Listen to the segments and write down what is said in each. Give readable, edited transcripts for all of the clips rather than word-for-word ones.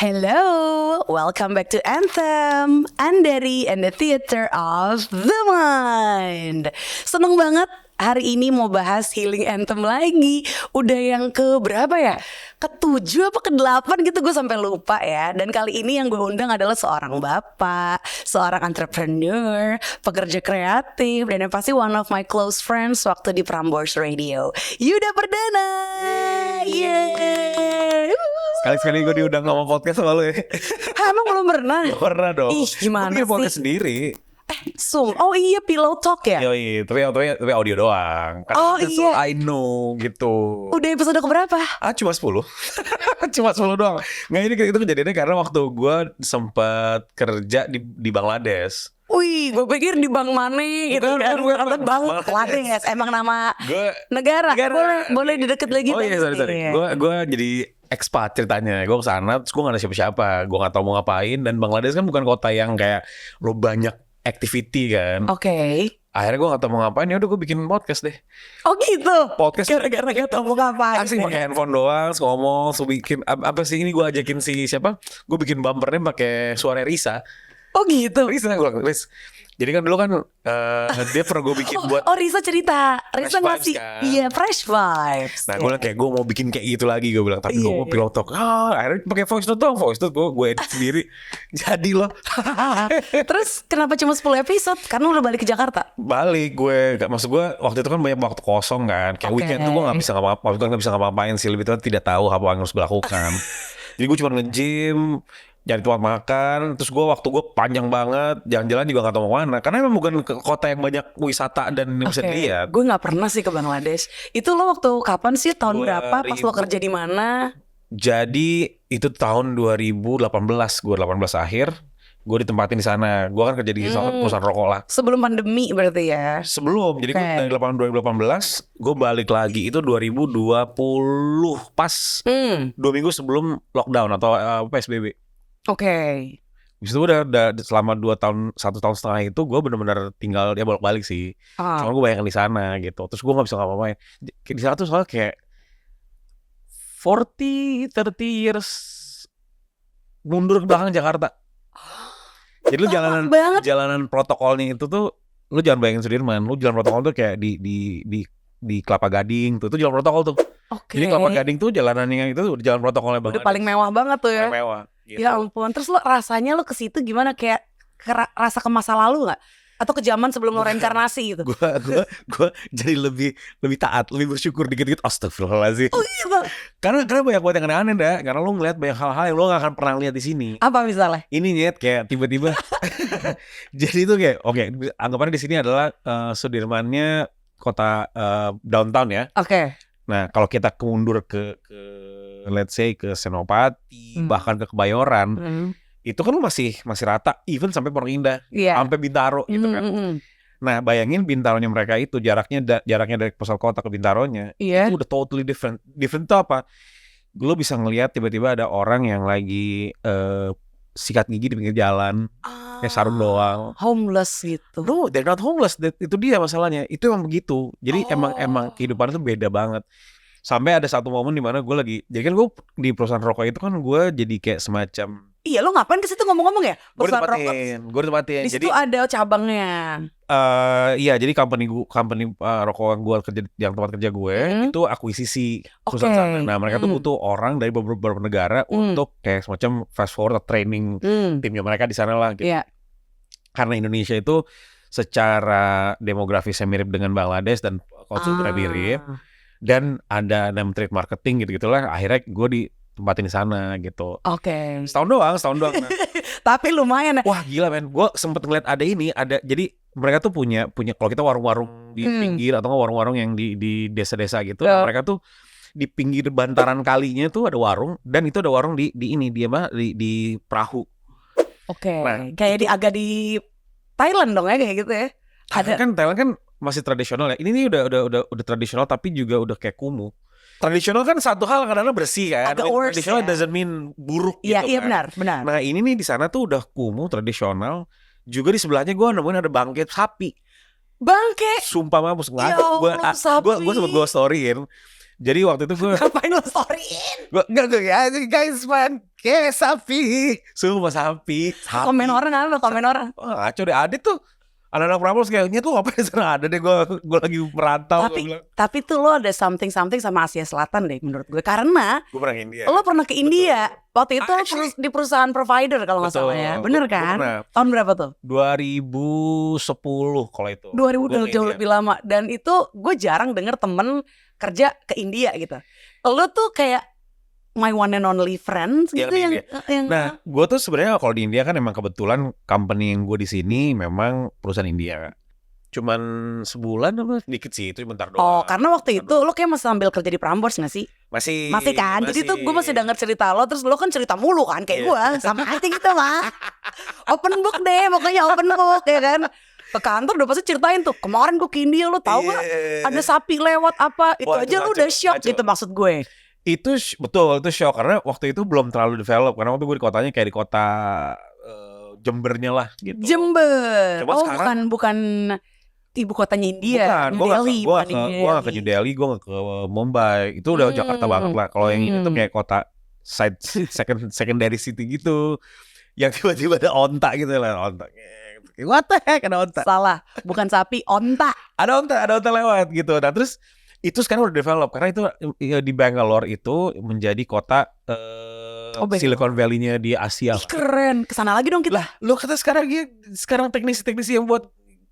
Hello, welcome back to Anthem, Andari and the Theater of the Mind. Seneng banget hari ini mau bahas healing anthem lagi. Udah yang ke berapa ya? Ke-7 apa ke-8 gitu, gue sampai lupa ya. Dan kali ini yang gue undang adalah seorang bapak, seorang entrepreneur, pekerja kreatif, dan yang pasti one of my close friends waktu di Prambors Radio, Yuda Perdana. Yeay. Sekali-sekali gue diundang sama podcast sama lu ya. Emang belum pernah? Gak pernah dong. Ih, gimana sih? sih? Podcast sendiri. Oh iya, Pillow Talk ya? Yoi, tapi audio doang. Oh That's iya. all I know gitu. Udah episode keberapa? Cuma 10. Cuma 10 doang. Nggak, itu kejadiannya karena waktu gue sempat kerja di Bangladesh. Wih, gue pikir di Bank Mane gitu kan. Kata Bangladesh, emang nama negara. Boleh dideket lagi. Oh iya, sorry. Gue jadi expat ceritanya. Gue kesana, terus gue gak ada siapa-siapa. Gue gak tahu mau ngapain. Dan Bangladesh kan bukan kota yang kayak lo banyak activity kan. Oke. Akhirnya gue gak tahu mau ngapain. Ya udah gue bikin podcast deh. Oh gitu. Podcast Gara-gara gak tau mau ngapain. asik pakai handphone doang, terus ngomong, terus bikin apa sih ini, gue ajakin si siapa? Gue bikin bumpernya pakai suara Risa. Oh gitu. Risa gue bilang, Riz. Jadi kan dulu kan dia pernah gue bikin buat. Oh Risa cerita. Risa Fresh ngasih vibes kan. iya fresh vibes. Nah gue bilang kayak gue mau bikin kayak gitu lagi, gue bilang. Tapi gue mau Iya. Pillow Talk. Akhirnya pakai voice note dong. Voice note gue edit sendiri. Jadi loh. Terus kenapa cuma 10 episode? Karena udah balik ke Jakarta. Balik gue, maksud gue waktu itu kan banyak waktu kosong kan. Kayak Oke. weekend tuh gue gak bisa ngapa-ngapain. Waktu itu gak bisa ngapa-ngapain sih. Lebih tepatnya tidak tahu apa yang harus gue lakukan. Jadi gue cuma nge-gym, cari tempat makan. Terus gue waktu gue panjang banget, jalan-jalan juga gak tahu mau mana. Karena memang bukan kota yang banyak wisata dan yang bisa dilihat. Gue gak pernah sih ke Bangladesh. Itu lo waktu kapan sih? Tahun berapa? Pas lo 2000. kerja di mana? Jadi itu tahun 2018, gue 18 akhir. Gue ditempatin di sana. Gue kan kerja di salah satu perusahaan rokok lah. Sebelum pandemi berarti ya? Sebelum, jadi gue Oke. dari 2018, gue balik lagi itu 2020 pas 2 minggu sebelum lockdown atau PSBB. Oke. Habis itu udah selama 2 tahun, 1 tahun setengah itu gue benar-benar tinggal ya bolak-balik sih. Cuma gue banyak di sana gitu. Terus gue nggak bisa ngapa-ngapain. Di sana tuh soalnya kayak 30 years mundur ke belakang Jakarta. Jadi lu jalanan protokolnya itu tuh, lu jangan bayangin Sudirman. Lu jalan protokol tuh kayak di Kelapa Gading tuh. Itu jalan protokol tuh. Oke. Jadi Kelapa Gading tuh jalan protokolnya banget. Udah paling mewah banget tuh ya. Paling mewah. Gitu. Ya ampun. Terus lo rasanya lo ke situ gimana? Kayak rasa ke masa lalu gak? Atau ke zaman sebelum lo reinkarnasi gitu? Gue jadi lebih taat, lebih bersyukur dikit-dikit. Astagfirullahaladzim. Oh iya Bang. Karena banyak banget yang aneh-aneh dah. Karena lo ngeliat banyak hal-hal yang lo gak akan pernah lihat di sini. Apa misalnya? Ini nyet kayak tiba-tiba. Jadi itu kayak oke, anggapannya di sini adalah Sudirmannya kota downtown ya. Oke. Nah kalau kita mundur ke let's say ke Senopati, bahkan ke Kebayoran, itu kan lu masih rata, even sampai Pondok Indah, Iya. sampai Bintaro gitu kan. Nah bayangin Bintaronya mereka itu jaraknya dari pusat kota ke Bintaronya, Iya. itu udah totally different. Different itu apa? Lu bisa ngelihat tiba-tiba ada orang yang lagi sikat gigi di pinggir jalan, kayak sarung doang. Homeless gitu. No, they're not homeless. Itu dia masalahnya. Itu emang begitu. Jadi emang kehidupan itu beda banget. Sampai ada satu momen di mana gue lagi, jadi kan gue di perusahaan rokok itu kan gue jadi kayak semacam. Iya, lo ngapain ke situ ngomong-ngomong ya? Gue Perusahaan rokok. ditempatin. Di Jadi situ ada cabangnya. iya, jadi company rokok yang gue kerja, yang tempat kerja gue itu akuisisi perusahaan sana. Nah mereka tuh butuh orang dari beberapa negara untuk kayak semacam fast forward training timnya mereka di sana lah. Gitu. Iya. Karena Indonesia itu secara demografisnya mirip dengan Bangladesh dan kulturnya mirip, dan ada trade marketing gitu-gitulah. Akhirnya gue ditempatin di sana gitu. Oke. Setahun doang. Nah. Tapi lumayan ya. Wah gila men, gue sempet ngeliat ada jadi mereka tuh punya kalau kita warung-warung di pinggir atau nggak warung-warung yang di desa-desa gitu, mereka tuh di pinggir bantaran kalinya tuh ada warung, dan itu ada warung di perahu. Oke. Nah, kayak agak di Thailand dong ya kayak gitu ya. Ada kan Thailand kan masih tradisional ya. Ini nih udah tradisional tapi juga udah kayak kumuh. Tradisional kan satu hal kadang-kadang bersih kan. Agak worse, Tradisional ya. doesn't mean buruk Iya, gitu iya kan. benar. Nah ini nih di sana tuh udah kumuh, tradisional. Juga di sebelahnya gue nemuin ada bangkai sapi. Bangke. Sumpah mampus Ya nggak. Allah, sapi. Gue sempet gue storyin. Jadi waktu itu gue Ngapain lo storyin? Enggak ya guys man, kayak sapi. Sumpah sapi. Komen orang apa? Komen orang. Wah ngaco deh, Adit tuh anak-anak Prambors kayaknya tuh ngapain di sana, ada deh gue lagi merantau. Tapi tuh lo ada something sama Asia Selatan deh menurut gue. Karena Gue pernah ke India. lo pernah ke India. Waktu itu Actually, di perusahaan provider kalau nggak salah ya. Bener Gua kan? pernah. Tahun berapa tuh? 2010 kalau itu. 2000 Gua udah ke jauh India. lebih lama. Dan itu gue jarang denger temen kerja ke India gitu. Lo tuh kayak my one and only friends gitu Yang di yang Nah, gue tuh sebenarnya kalau di India kan emang kebetulan company yang gue di sini memang perusahaan India. Cuman sebulan apa dikit sih, itu bentar doang. Oh, karena waktu itu lo kayak masih sambil kerja di Prambors gak sih? Masih Kan? Jadi tuh gue masih denger cerita lo. Terus lo kan cerita mulu kan kayak gue. Sama aja gitu mah. Open book deh, pokoknya open book ya kan. Ke kantor udah pasti ceritain tuh. Kemarin gue ke India, lo tahu gak? Ada sapi lewat apa. Itu Wah, aja itu lo udah ngaco, shock ngaco. gitu maksud gue. Itu betul, itu shock karena waktu itu belum terlalu develop. Karena waktu gue di kotanya kayak di kota Jembernya lah gitu. Jember. Coba Oh sekarang- bukan ibu kotanya India. Bukan, New Delhi. gue bukan New gak ke Delhi. New Delhi, gue gak ke Mumbai. Itu udah Jakarta banget lah. Kalau yang ini tuh kayak kota secondary city gitu, yang tiba-tiba ada onta gitu lah, onta. What the heck, ada onta. Salah, bukan sapi, onta. Ada onta lewat gitu. Nah terus itu sekarang udah develop karena itu di Bangalore itu menjadi kota Bangalore. Silicon Valley-nya di Asia. Ih, keren. Kesana lagi dong kita. Lah, lo kata sekarang teknisi yang buat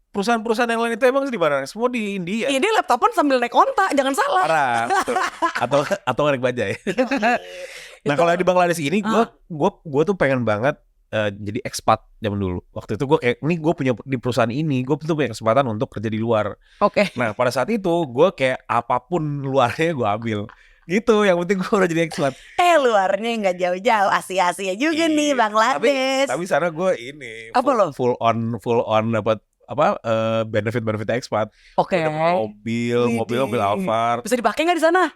perusahaan-perusahaan yang lain itu emang di mana? Semua di India. Iya, dia laptopan sambil naik onta, jangan salah. Parah. Betul. atau naik bajai. Nah, kalau di Bangladesh ini gue tuh pengen banget jadi expat zaman dulu. Waktu itu gue kayak nih gue punya di perusahaan ini, gue tuh punya kesempatan untuk kerja di luar. Oke. Nah, pada saat itu gue kayak apapun luarnya gue ambil. Gitu, yang penting gue udah jadi expat. Luarnya nggak jauh-jauh, Asia juga nih, Bangladesh. Tapi sana gue ini Apa lo? full on dapat apa benefit expat. Oke. Mobil Alphard. Bisa dipakai nggak di sana?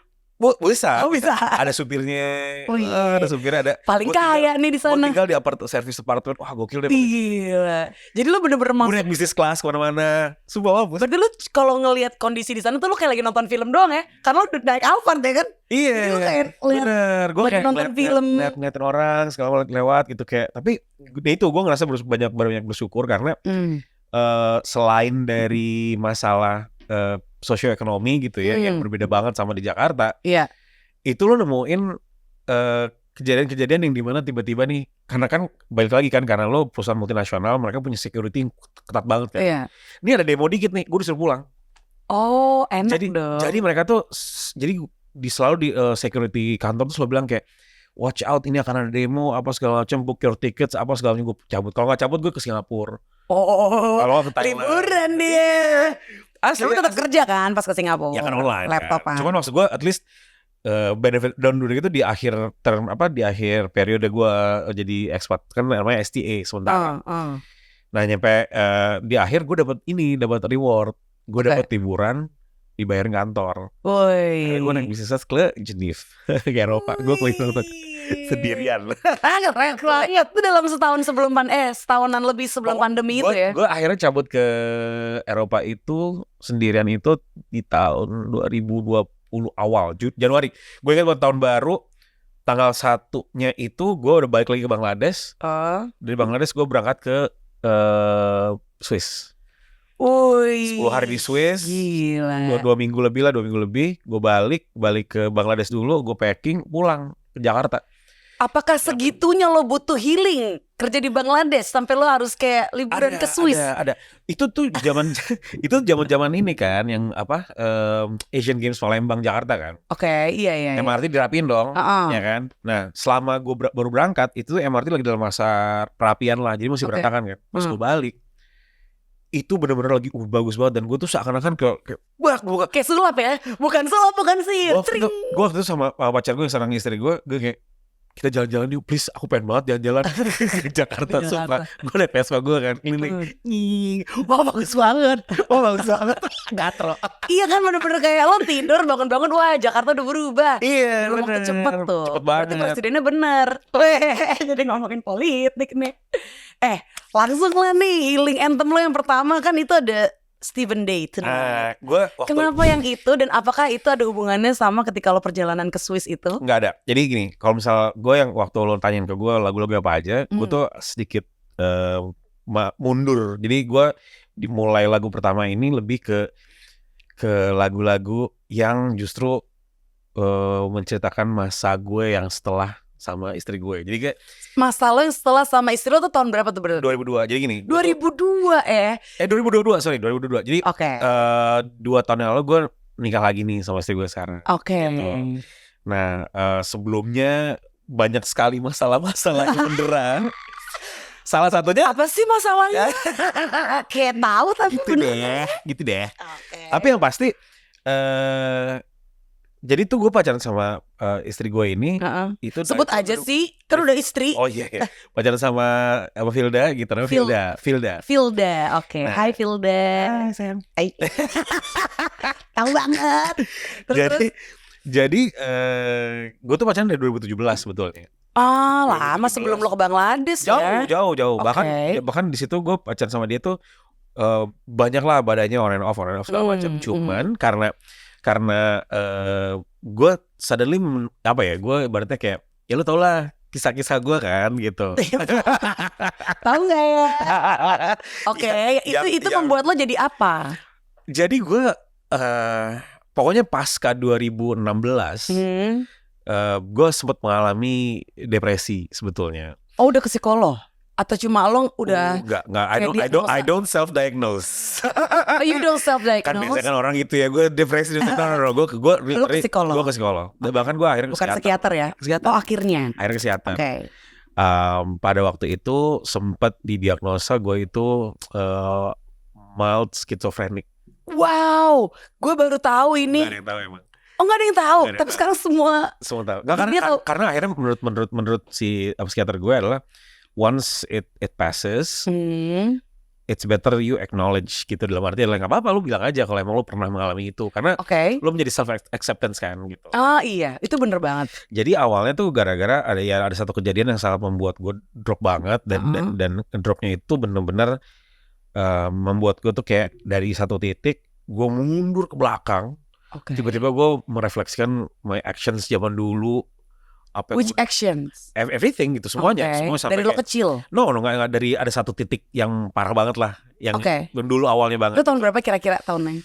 Bisa. Oh, bisa. Ada supirnya. Oh, iya. Ada supirnya ada. Paling Gua kaya nih di Gue sana. tinggal di service apartemen. Wah gokil deh. Gila. Jadi lu bener-bener Gue naik bisnis kelas kemana-mana. Sumpah mampus. Berarti lu kalau ngelihat kondisi di sana tuh lu kayak lagi nonton film doang ya? Karena lu udah naik Alphard ya kan? Iya. Jadi lu kayak lihat Bener. Gue lagi kayak nonton film. ngeliatin orang segala lewat gitu kayak. Tapi itu gue ngerasa banyak bersyukur karena selain dari masalah sosioekonomi gitu ya yang berbeda banget sama di Jakarta. Iya. Itu lo nemuin kejadian-kejadian yang dimana tiba-tiba nih, karena kan balik lagi kan karena lo perusahaan multinasional, mereka punya security yang ketat banget kan. Iya. Ini ada demo dikit nih, gue disuruh pulang. Oh, enak dong. Jadi mereka tuh jadi selalu di security kantor tuh selalu bilang kayak watch out, ini akan ada demo apa segala macam, book your tickets apa segala macam. Gue cabut, kalau nggak cabut gue ke Singapura. Kalau ke Thailand. Liburan dia. Asli, Lu tetap kerja kan pas ke Singapura? ya kan online Laptop kan. Cuman maksud gue at least benefit down dulu itu di akhir di akhir periode gue jadi expat kan namanya STA sementara. Nah nyampe di akhir gue dapat reward, gue dapat liburan dibayarin kantor. Woi. Gue naik bisnis class ke Geneva ke Eropa. Gue keliling sendirian. Itu dalam setahunan lebih sebelum pandemi itu ya. Gue akhirnya cabut ke Eropa itu sendirian itu di tahun 2020 awal Januari. Gue ingat buat tahun baru tanggal 1-nya itu gue udah balik lagi ke Bangladesh. Dari Bangladesh gue berangkat ke Swiss. 10 hari di Swiss. Gila. 2 minggu lebih lah, 2 minggu lebih. Gue balik ke Bangladesh dulu. Gue packing pulang ke Jakarta. Apakah segitunya lo butuh healing kerja di Bangladesh sampai lo harus kayak liburan ke Swiss? Ada. Itu tuh zaman ini kan yang apa Asian Games Palembang Jakarta kan. Oke, iya. MRT dirapiin dong, ya kan. Nah, selama gue baru berangkat itu MRT lagi dalam masa perapian lah, jadi masih berantakan kan. Pas gue balik itu bener-bener lagi bagus banget dan gue tuh seakan-akan kayak sulap ya, bukan sih. Gue waktu itu sama pacar gue yang sekarang istri gue kayak kita jalan-jalan yuk please, aku pengen banget jalan-jalan ke Jakarta. Sumpah gue naik Vespa gue kan keliling. Wah bagus banget gatro. Iya kan, bener-bener kayak lo tidur bangun-bangun, wah Jakarta udah berubah. Iya bener, waktu cepet tuh. Cepet banget. Berarti presidennya bener. Jadi ngomongin politik nih. Langsung lah nih healing anthem lo yang pertama kan itu ada Stephen Day tonight. Gue waktu Kenapa yang itu dan apakah itu ada hubungannya sama ketika lo perjalanan ke Swiss itu? nggak ada. Jadi gini, kalau misal gue yang waktu lo tanyain ke gue lagu-lagu apa aja, gue tuh sedikit mundur. Jadi gue dimulai lagu pertama ini lebih ke lagu-lagu yang justru menceritakan masa gue yang setelah sama istri gue. Jadi kayak Masa lo yang setelah sama istri lo tuh tahun berapa tuh berarti? 2002. Jadi gini. 2002 2022, sorry 2022. Jadi Oke. 2 tahun yang lalu gue nikah lagi nih sama istri gue sekarang. Oke. Gitu. Nah sebelumnya banyak sekali masalah-masalah yang mendera. Salah satunya Apa sih masalahnya? Kayak tahu tapi gitu deh. Oke. Tapi yang pasti jadi tuh gue pacaran sama istri gue ini. Itu Sebut aja sih, kan udah istri. Oh iya, iya. Pacaran sama Filda gitu, namanya Filda. Oke. Nah. Hai Filda. Sayang. Hai. Tahu banget. Terus. Jadi gue tuh pacaran dari 2017 sebetulnya. Lama sebelum lo ke Bangladesh ya. Jauh. Oke. Bahkan di situ gue pacaran sama dia tuh banyak lah badannya on and off segala macam. Cuman karena gue suddenly gue ibaratnya kayak ya lu tau lah kisah-kisah gue kan gitu. Tahu nggak ya? Oke, itu membuat lo jadi apa? Jadi gue pokoknya pasca 2016 gue sempat mengalami depresi sebetulnya. Oh, udah ke psikolog? Atau cuma lo udah Enggak, I don't self-diagnose. Oh, you don't self-diagnose? Kan biasanya kan orang gitu ya, gue depresi no, gue ke psikolog? Gue ke psikolog. Dan bahkan gue akhirnya ke bukan psikiater ya? Psikiater. Oh, akhirnya? Akhirnya ke psikiater. Oke. Pada waktu itu sempat didiagnosa gue itu mild schizophrenic. Wow, gue baru tahu ini. Nggak ada yang tahu emang. Oh, nggak ada yang tahu. Tapi sekarang semua tahu. Nggak, karena akhirnya menurut si psikiater gue adalah once it passes, it's better you acknowledge gitu, dalam arti adalah nggak apa-apa lu bilang aja kalau emang lu pernah mengalami itu, karena lu menjadi self acceptance kan gitu. Iya, itu bener banget. Jadi awalnya tuh gara-gara ada satu kejadian yang sangat membuat gue drop banget dan dropnya itu bener-bener membuat gue tuh kayak dari satu titik gue mundur ke belakang. Tiba-tiba gue merefleksikan my actions zaman dulu. Which actions? Everything gitu, semuanya. Semua sampai dari lo kecil? No, nggak dari ada satu titik yang parah banget lah, yang dulu awalnya banget. Itu tahun berapa kira-kira tahunnya?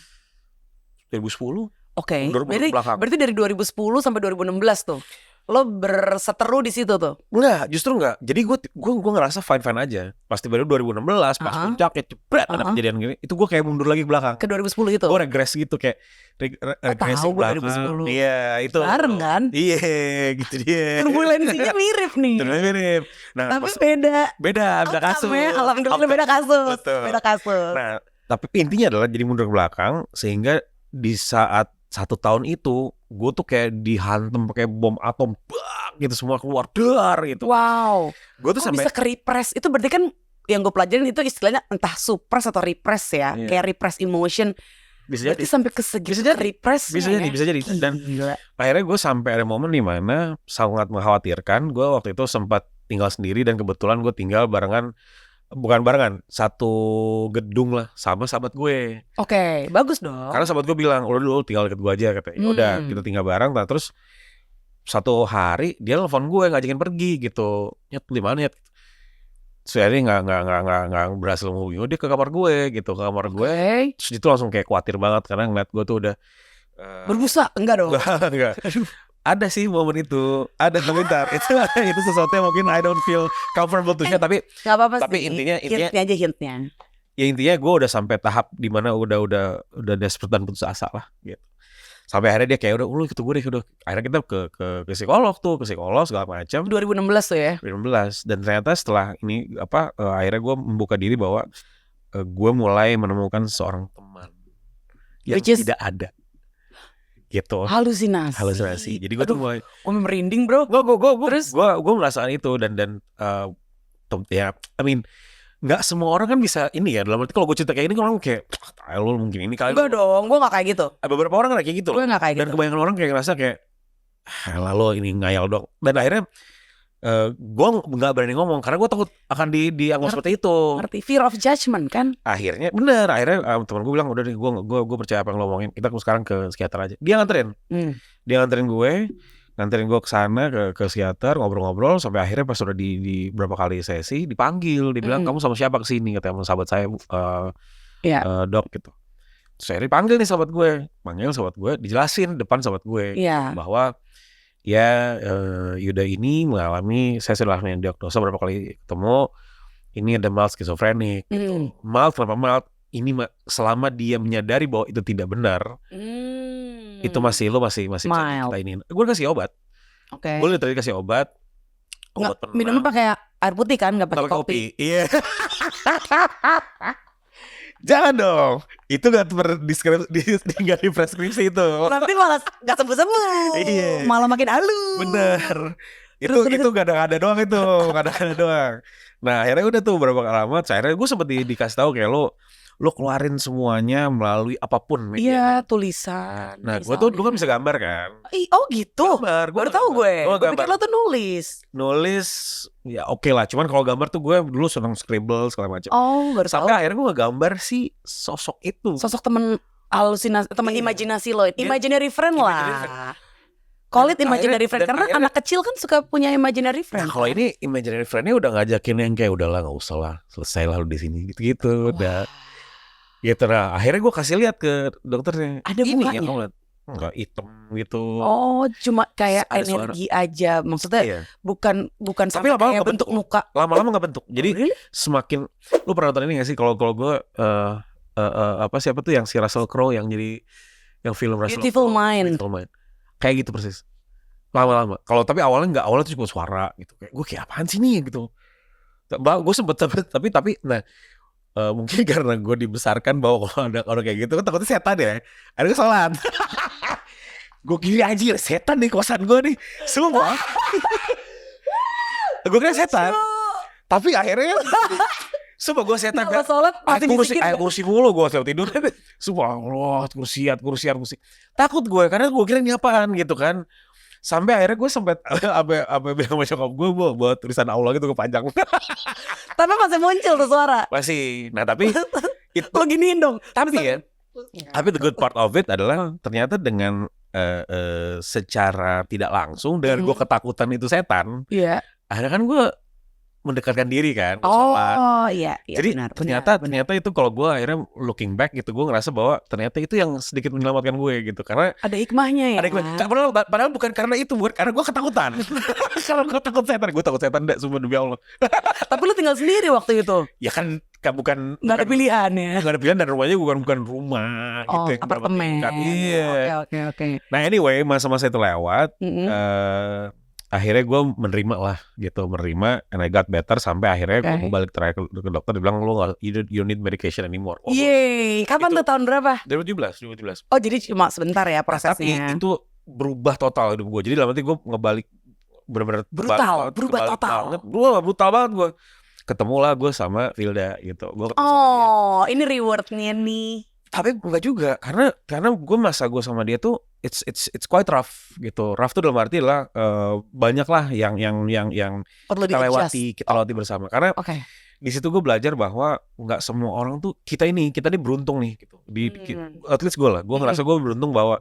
2010. Oke. Berarti dari 2010 sampai 2016 tuh lo berseteru di situ tuh? Enggak, justru enggak. Jadi gue ngerasa fine aja. Pasti baru 2016 pas puncaknya cepet ada kejadian gini, itu gue kayak mundur lagi ke belakang. Ke 2010 itu? Gue regress gitu kayak regress ke belakang. 2010. Iya, itu. Bareng kan? Iya, gitu dia. Turbulensinya mirip nih. Mirip. Nah, tapi beda kasus. Alhamdulillah beda kasus. Betul. Beda kasus. Nah, tapi intinya adalah jadi mundur ke belakang sehingga di saat 1 tahun itu gue tuh kayak dihantam pakai bom atom, gitu semua keluar dar gitu. Wow. Gue tuh sampai bisa ke-repress. Itu berarti kan yang gue pelajarin itu istilahnya entah suppress atau repress ya. Kayak repress emotion. Bisa jadi. Berarti sampai ke segitu repress. Bisa jadi. Dan akhirnya gue sampai ada momen di mana sangat mengkhawatirkan. Gue waktu itu sempat tinggal sendiri dan kebetulan gue tinggal bukan barengan, satu gedung lah sama sahabat gue. Oke, bagus dong. Karena sahabat gue bilang, udah dulu tinggal deket gue aja katanya. Udah kita tinggal bareng. Nah terus satu hari dia telepon gue ngajakin pergi gitu. Nyet di mana Nyet? Soalnya nggak berhasil menghubungi dia ke kamar gue gitu, ke kamar gue. Terus itu langsung kayak khawatir banget karena ngeliat gue tuh udah berbusa, enggak dong? Enggak. Ada sih momen itu, ada komentar. itu sesuatu yang mungkin I don't feel comfortable to share, tapi nggak apa-apa tapi sih. intinya hintnya. Ya intinya gue udah sampai tahap di mana udah desperate dan putus asa lah gitu. Sampai akhirnya dia kayak udah ikut gue deh, udah. Akhirnya kita ke psikolog segala macam. 2016 tuh ya. 2016 dan ternyata setelah ini akhirnya gue membuka diri bahwa gue mulai menemukan seorang teman yang tidak ada. Gitu. Halusinasi. Jadi gue tuh mulai merinding bro. Gue merasakan itu dan ya I mean nggak semua orang kan bisa ini ya, dalam arti kalau gue cerita kayak ini orang kayak lo mungkin ini kali. Enggak dong, gue nggak kayak gitu. Beberapa orang kan kayak gitu. Gue nggak kayak gitu. Dan kebanyakan orang kayak ngerasa kayak lalu ini ngayal dong. Dan akhirnya gue nggak berani ngomong karena gue takut akan dianggap seperti itu. Ngerti, fear of judgment kan? Akhirnya teman gue bilang udah deh, gue percaya apa yang lo omongin, kita sekarang ke psikiater aja. Dia nganterin gue ke sana ke psikiater, ngobrol-ngobrol sampai akhirnya pas udah di berapa kali sesi dipanggil, dibilang kamu sama siapa kesini, katanya sama sahabat saya dok gitu. Saya dipanggil nih sahabat gue, dijelasin depan sahabat gue bahwa Yuda ini mengalami, saya sudah diagnosa berapa kali ketemu, ini ada mild schizophrenic gitu. Mild, kenapa mild? Ini selama dia menyadari bahwa itu tidak benar, itu masih bisa kita ini. Gue kasih obat. Gue tadi kasih obat minumnya pakai air putih kan, nggak pakai kopi. Iya. Jangan dong, itu nggak di preskripsi itu. Nanti malah nggak sembuh-sembuh, malah makin halus. Bener. Itu gak ada doang itu, gak ada doang. Nah akhirnya udah tuh berapa lama, akhirnya gue sempet dikasih tahu kayak lo keluarin semuanya melalui apapun media. Iya, tulisan. Nah gue tuh dulu kan bisa gambar kan. Oh gitu. Gambar, baru tahu gue pikir lo tuh nulis ya oke lah, cuman kalau gambar tuh gue dulu seneng scribble segala macam. Baru sampai akhirnya gue ngegambar si sosok itu, sosok temen halusinasi, temen imajinasi lo, imaginary friend lah. Call it imaginary friend, karena anak kecil kan suka punya imaginary friend. Nah kalau ini imaginary friendnya udah ngajakin yang kayak udahlah nggak usah lah, selesai lah lu di sini gitu. Udah gitu. Nah akhirnya gue kasih lihat ke dokternya, ada ini mukanya? Yang kamu lihat nggak hitam gitu. Cuma kayak ada energi aja, maksudnya bukan tapi lama-lama kayak bentuk muka. Lama-lama nggak bentuk. Jadi semakin, lu pernah nonton ini nggak sih? Kalau gue siapa tuh yang si Russell Crowe yang jadi yang film Russell Beautiful Crowe, Mind. Beautiful Mind. Kayak gitu persis. Lama-lama. Tapi awalnya tuh cuma suara gitu. Kayak gue kayak apaan sih nih gitu. Gue sempet tapi nah mungkin karena gue dibesarkan bahwa kalau ada orang kayak gitu kan takutnya setan ya. Ada gue sholat. Gue kira aja setan nih kosan gue nih. Semua. Gue kira setan. Tapi akhirnya sumpah gue setan kan. Sholat pasti kursi mulu gue setiap tidur. Sumpah Allah, kursi. Takut gue karena gue kira ini apaan gitu kan. Sampai akhirnya gue sempet bilang sama nyokap gue buat tulisan Allah gitu kepanjang. Tapi masih muncul tuh suara. Masih. Nah tapi lo giniin dong. Tapi the good part of it adalah ternyata dengan secara tidak langsung dengan gue ketakutan itu setan. Iya. Akhirnya kan gue mendekatkan diri kan. Iya. Jadi ternyata itu kalau gue akhirnya looking back gitu, gue ngerasa bahwa ternyata itu yang sedikit menyelamatkan gue gitu, karena ada hikmahnya ya. Ada hikmah. Padahal bukan karena itu, bukan karena gue ketakutan. Kalau gue takut setan, enggak, sumpah demi Allah. Tapi lu tinggal sendiri waktu itu. Ya kan bukan nggak ada pilihan ya. Nggak ada pilihan, dan rumahnya bukan rumah gitu. Apartemen. Iya. Oke. Nah anyway, masa-masa itu lewat. Akhirnya gue menerima lah gitu, and I got better sampai akhirnya gue balik terakhir ke dokter, dia bilang you don't need medication anymore. Yeay, kapan tuh, tahun berapa? 2017. Oh jadi cuma sebentar ya prosesnya. Tapi itu berubah total hidup gue. Jadi dalam arti gue ngebalik benar-benar berubah total. Brutal banget gue. Ketemulah gue sama Vilda gitu. Ini rewardnya nih. Tapi enggak juga, karena gue sama dia tuh it's quite rough gitu. Rough tuh dalam arti lah banyak lah yang kita lewati bersama. Karena di situ gue belajar bahwa nggak semua orang tuh kita nih beruntung nih gitu. At least gue ngerasa gue beruntung bahwa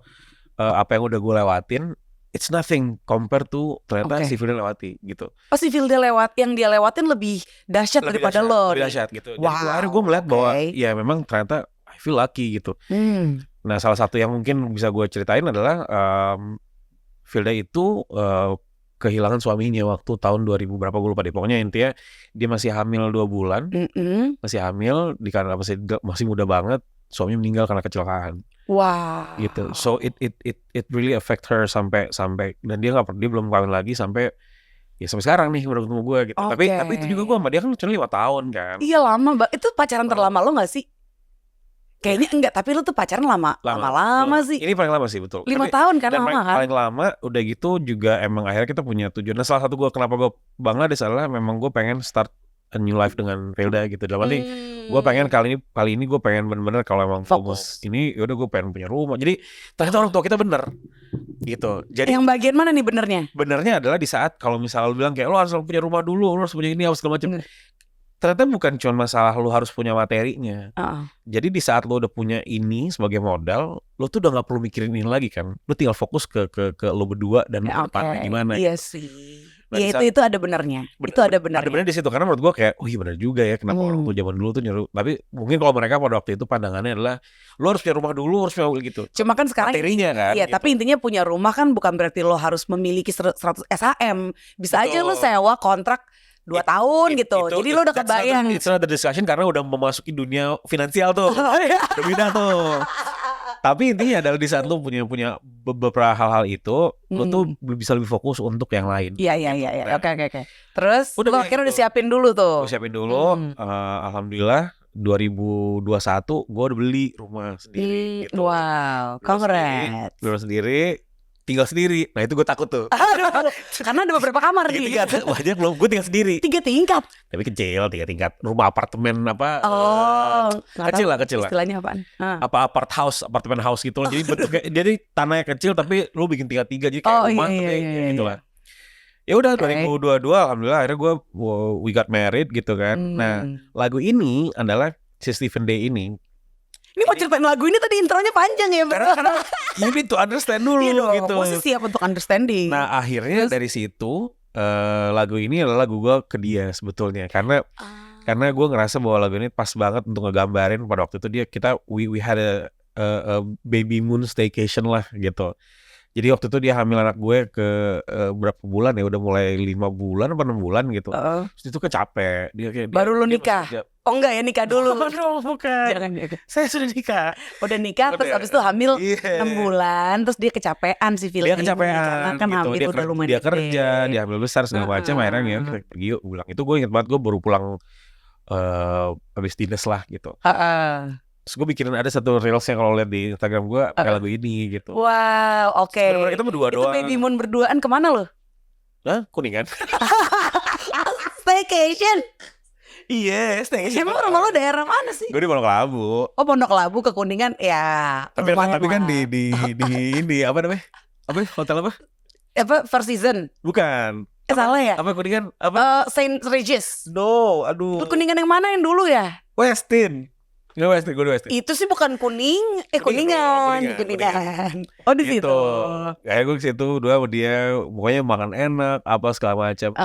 apa yang udah gue lewatin it's nothing compared to ternyata si Vilda lewati gitu. Si Vilda yang dia lewatin lebih dahsyat daripada lo. Lebih dahsyat gitu. Jadi akhirnya gue melihat bahwa ya memang ternyata I feel lucky gitu. Nah salah satu yang mungkin bisa gue ceritain adalah Vilda itu kehilangan suaminya waktu tahun 2000 berapa gue lupa deh. Pokoknya intinya dia masih hamil 2 bulan. Masih hamil, karena masih muda banget. Suaminya meninggal karena kecelakaan. Wow. Gitu. So it really affect her sampai dan dia belum kawin lagi sampai sekarang nih baru ketemu gue gitu. Tapi itu juga gue sama dia kan cuma 5 tahun kan. Iya lama, itu pacaran terlama lo gak sih? Kayaknya enggak, tapi lu tuh pacaran lama sih. Ini paling lama sih, betul. 5 tahun kan lama kan? Paling lama, udah gitu juga emang akhirnya kita punya tujuan. Nah salah satu gue kenapa gue Bangladesh adalah memang gue pengen start a new life dengan Velda gitu. Dalam arti gue pengen kali ini gue pengen bener-bener kalau emang Fokus. ini yaudah gue pengen punya rumah. Jadi ternyata orang tua kita bener gitu. Jadi Yang bagian mana nih benernya? benernya adalah di saat kalau misalnya lu bilang kayak lo harus punya rumah dulu, lo harus punya ini, harus segala macam. Ternyata bukan cuma masalah lo harus punya materinya. Jadi di saat lo udah punya ini sebagai modal, lo tuh udah nggak perlu mikirin ini lagi kan. Lo tinggal fokus ke lo berdua dan depannya gimana. Iya sih. Nah, Iya itu ada benernya. Itu ada benernya. Ada benernya di situ karena menurut gue kayak, oh iya bener juga ya kenapa orang tua zaman dulu tuh nyuruh. Tapi mungkin kalau mereka pada waktu itu pandangannya adalah lo harus punya rumah dulu, harus punya gitu. Cuma kan sekarang materinya kan. Iya, gitu. tapi intinya punya rumah kan bukan berarti lo harus memiliki 100 SHM. Bisa aja lo sewa kontrak 2 tahun gitu. Jadi lo udah kebayang. It's another discussion karena udah memasuki dunia finansial tuh. Berbeda tuh. Tapi intinya adalah di saat lo punya beberapa hal-hal itu, lo tuh bisa lebih fokus untuk yang lain. Iya. Oke. Terus lo akhirnya udah siapin dulu tuh. Gue siapin dulu. Alhamdulillah 2021 gue udah beli rumah sendiri. Gitu. Wow, congrats. Beli sendiri. Tinggal sendiri. Nah itu gue takut tuh. Karena ada beberapa kamar nih. 3 tingkat. Banyak belum. Gue tinggal sendiri. 3 tingkat. Tapi kecil 3 tingkat. Rumah apartemen apa. Kecil lah. Istilahnya apaan? Apa apartemen house gitu loh. Jadi bentuknya, jadi tanahnya kecil tapi lu bikin 3 jadi kayak rumah. Iya. Gitu lah. Ya udah 2022 alhamdulillah akhirnya gue we got married gitu kan. Nah lagu ini adalah si Stephen Day ini. Ini mau ceritain lagu ini tadi intronya panjang ya bro. Karena you need to understand dulu gitu. Gue sih siap untuk understanding. Nah akhirnya dari situ lagu ini adalah lagu gue ke dia sebetulnya. Karena gue ngerasa bahwa lagu ini pas banget untuk ngegambarin pada waktu itu we had a baby moon staycation lah gitu. Jadi waktu itu dia hamil anak gue ke berapa bulan ya, udah mulai 5 bulan apa 6 bulan gitu. Terus itu kecapek. Baru lu nikah? Oh enggak ya, nikah dulu. Bukan. Jangan. Saya sudah nikah. Udah nikah terus abis itu hamil 6 bulan. Terus dia kecapean sih feeling. Dia kecapean karena kan gitu. hamil udah lumayan. Dia kerja, dia hamil besar segala macam. Akhirnya ya kita pergi yuk pulang. Itu gue inget banget gue baru pulang habis dinas lah gitu. Terus gue bikinin ada satu reelsnya kalau lihat di Instagram gue pakai lagu ini gitu. Wow, oke. Sebenarnya kita berdua doang. Itu baby moon berduaan kemana lo? Hah? Kuningan. Staycation. Iya, staycation. Emang rumah lo daerah mana sih? Gue di Pondok Labu. Oh Pondok Labu ke Kuningan ya. Tapi kan di ini apa namanya? Apa hotel apa? Apa First Season? Bukan. Salah ya? Apa Kuningan? Apa? Saint Regis. No, aduh. Lu Kuningan yang mana yang dulu ya? Westin. Nggak Westin, gue di Westin. Itu sih bukan Kuningan. Oh di situ. Kayak gue ke situ dua sama dia, pokoknya makan enak, apa segala macam.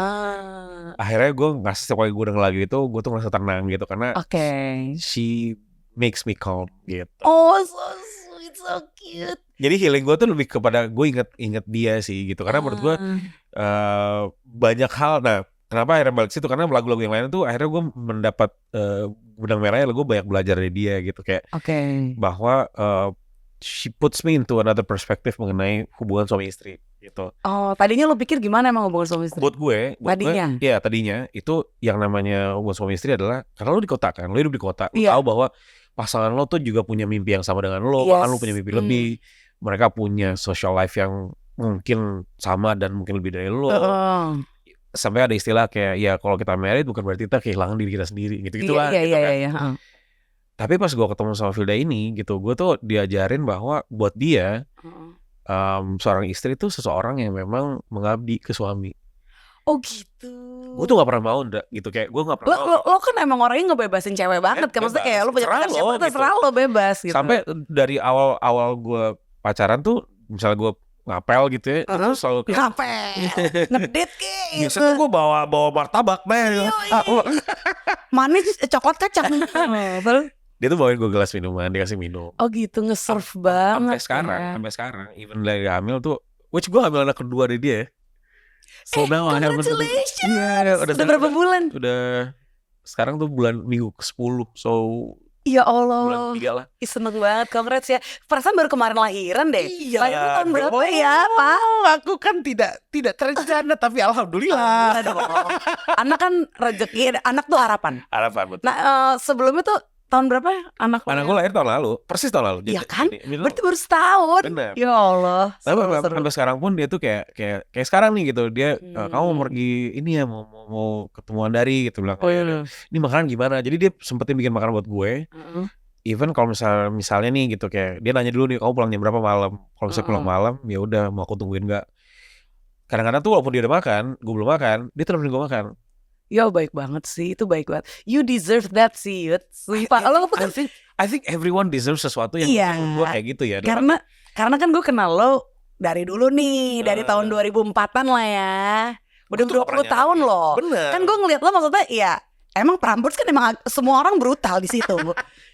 Akhirnya gue ngasih pokoknya gue denger lagu itu, gue tuh ngerasa tenang gitu karena she makes me calm gitu. Oh so sweet, so cute. Jadi healing gue tuh lebih kepada gue inget dia sih gitu karena menurut gue banyak hal. Nah kenapa akhirnya balik situ karena lagu-lagu yang lain tuh akhirnya gue mendapat benang merahnya, gue banyak belajar dari dia gitu kayak bahwa she puts me into another perspective mengenai hubungan suami istri gitu. Oh tadinya lo pikir gimana emang hubungan suami istri? Buat gue tadinya itu yang namanya hubungan suami istri adalah karena lo di kota kan, lo hidup di kota, lo tahu bahwa pasangan lo tuh juga punya mimpi yang sama dengan lo, bahkan lo punya mimpi lebih, mereka punya social life yang mungkin sama dan mungkin lebih dari lo. Sampai ada istilah kayak ya kalau kita married bukan berarti kita kehilangan diri kita sendiri gitu lah. Iya. Tapi pas gue ketemu sama Vilda ini gitu, gue tuh diajarin bahwa buat dia seorang istri itu seseorang yang memang mengabdi ke suami. Oh gitu. Gue tuh gak pernah mau gitu kayak gue gak pernah mau. Lo kan emang orangnya ngebebasin cewek banget kan, maksudnya kayak lo punya pacar siapa terserah lo bebas gitu. Sampai dari awal gue pacaran tuh misalnya gue ngapel gitu ya, itu selalu ngapel, ngedit gitu. Biasanya gue bawa martabak manis coklat kacang. Dia tuh bawain gue gelas minuman, dikasih minum. Oh gitu, nge-serve banget. Sampai sekarang, even dari hamil tuh, which gue hamil anak kedua dari dia. So now congratulations. Udah berapa bulan? Udah sekarang tuh minggu ke-10. So ya Allah, bulan 3 lah. Seneng banget, congrats ya. Perasaan baru kemarin lahiran deh. Iya. Lahiran tahun berapa ya Pak? Aku kan tidak terencana tapi alhamdulillah. Anak kan rezeki, anak tuh harapan. Harapan betul. Nah sebelumnya tuh tahun berapa anak lo? Anak gue lahir tahun lalu, persis tahun lalu. Iya kan? Jadi, Berarti baru setahun. bener. Ya Allah. Tapi seru. sampai sekarang pun dia tuh kayak sekarang nih gitu. Dia kamu mau pergi ini ya, mau ketemuan dari gitu bilang. Oh iya. Ini makanan gimana? Jadi dia sempetin bikin makanan buat gue. Even kalau misalnya nih gitu, kayak dia nanya dulu nih, kamu pulang jam berapa malam? Kalau misalnya pulang malam, ya udah mau aku tungguin nggak? Kadang-kadang tuh walaupun dia udah makan, gue belum makan, dia tetap nemenin gue makan. Ya baik banget sih, itu baik banget. You deserve that sih, Yud. Sumpah. Lo tuh I think everyone deserves sesuatu yang Iya. gue kayak gitu ya. Karena kan gue kenal lo dari dulu nih, dari tahun 2004-an lah ya. Udah Gua tuh 20 tahun loh. Bener. Kan gue ngeliat lo maksudnya ya, emang Prambors kan emang semua orang brutal di situ.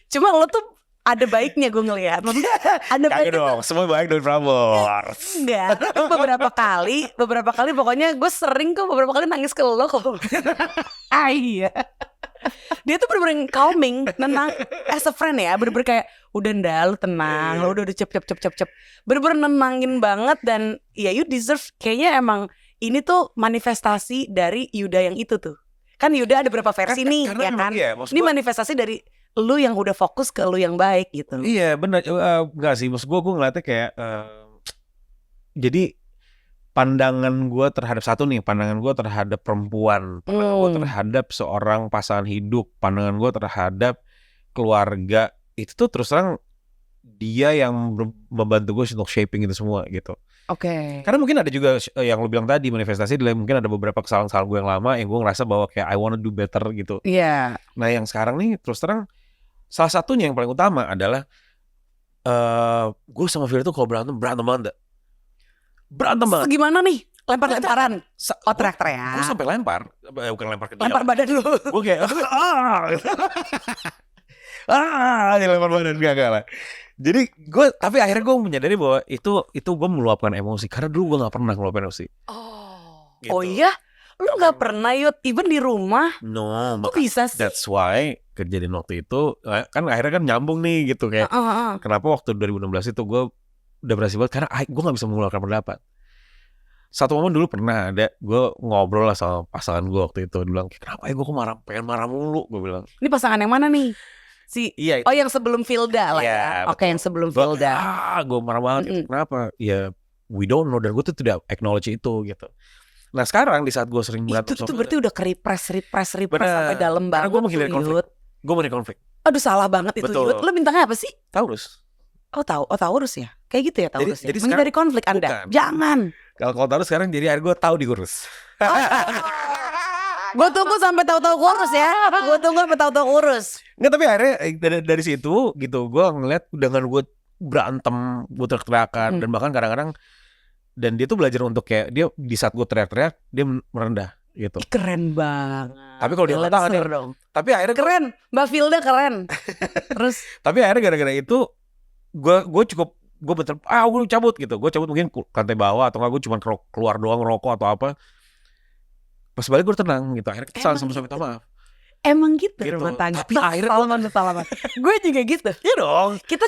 Cuma lo tuh ada baiknya gue ngeliat. Maksudnya ada Kagak baiknya. dong, semua baik dari Prambors. Enggak, tapi beberapa kali pokoknya gue sering kok beberapa kali nangis ke lo kok. Iya. Dia tuh bener-bener calming, nenang, as a friend ya, bener-bener kayak udah ndak, lu tenang, lu udah cep. Bener-bener nenangin banget dan ya you deserve, kayaknya emang ini tuh manifestasi dari Yuda yang itu tuh. Kan Yuda ada berapa versi nih, ya kan? Iya, Ini manifestasi dari lu yang udah fokus ke lu yang baik gitu. Iya benar, enggak sih, maksud gue ngeliatnya kayak jadi pandangan gue terhadap pandangan gue terhadap perempuan, pandangan gue terhadap seorang pasangan hidup, pandangan gue terhadap keluarga, itu tuh terus terang dia yang membantu gue untuk shaping itu semua gitu. Oke. Karena mungkin ada juga yang lu bilang tadi, manifestasi adalah mungkin ada beberapa kesalahan-kesalahan gue yang lama yang gue ngerasa bahwa kayak I wanna do better gitu. Iya. Nah yang sekarang nih terus terang salah satunya yang paling utama adalah gue sama Vira tuh kalau berantem banget. Berantem banget. Gimana nih? Lempar-lemparan. Oh, Gue teriak-teriak. sampai lempar, bukan lempar ke dia. Lempar badan lu. Gue kayak dia lempar badan gak lah. Jadi tapi akhirnya gue menyadari bahwa itu gue meluapkan emosi, karena dulu gue nggak pernah ngeluapin emosi. Gitu. Oh iya? Lu nggak pernah Yud, even di rumah? No, Kok bisa sih? that's why kejadian waktu itu kan akhirnya kan nyambung nih gitu kayak. Kenapa waktu 2016 itu gue udah berhasil banget, karena gue nggak bisa mengeluarkan pendapat. Satu momen dulu pernah ada gue ngobrol lah sama pasangan gue waktu itu, dia bilang kenapa ya gue pengen marah mulu, gue bilang. Ini pasangan yang mana nih? Iya, oh yang sebelum Vilda lah ya. Oke, yang sebelum Vilda. Gue marah banget. Kenapa? Ya we don't know, dan gue tuh tidak acknowledge itu gitu. Nah sekarang di saat gue sering berantem itu berarti udah repress sampai dalam banget. Karena gue menghindari konflik. Gue menghindari konflik. Aduh salah banget itu Yud. Lu bintangnya apa sih? Taurus. Oh Taurus ya. Kayak gitu ya Taurus. Jadi menghindari konflik Anda. Bukan. Jangan. Kalau Taurus sekarang jadi akhirnya gue tahu diurus. Gue tunggu sampai tahu-tahu kurus ya. Nggak, tapi akhirnya dari situ gitu gue ngeliat dengan gue berantem, gue teriak-teriakan, dan bahkan kadang-kadang, dan dia tuh belajar untuk kayak dia di saat gue teriak-teriak dia merendah gitu. Keren banget. Tapi kalau dia ngetahan dong. Tapi akhirnya keren, Mbak Vilda keren. Terus tapi akhirnya gara-gara itu gue betul gue cabut gitu. Gue cabut mungkin ke lantai bawah, atau enggak gue cuma keluar doang ngerokok atau apa. Pas balik gue tenang gitu. Akhirnya kesal sama minta maaf. Emang gitu rumah tangga. Tapi akhirnya salaman. Gue juga gitu. Iya dong. Kita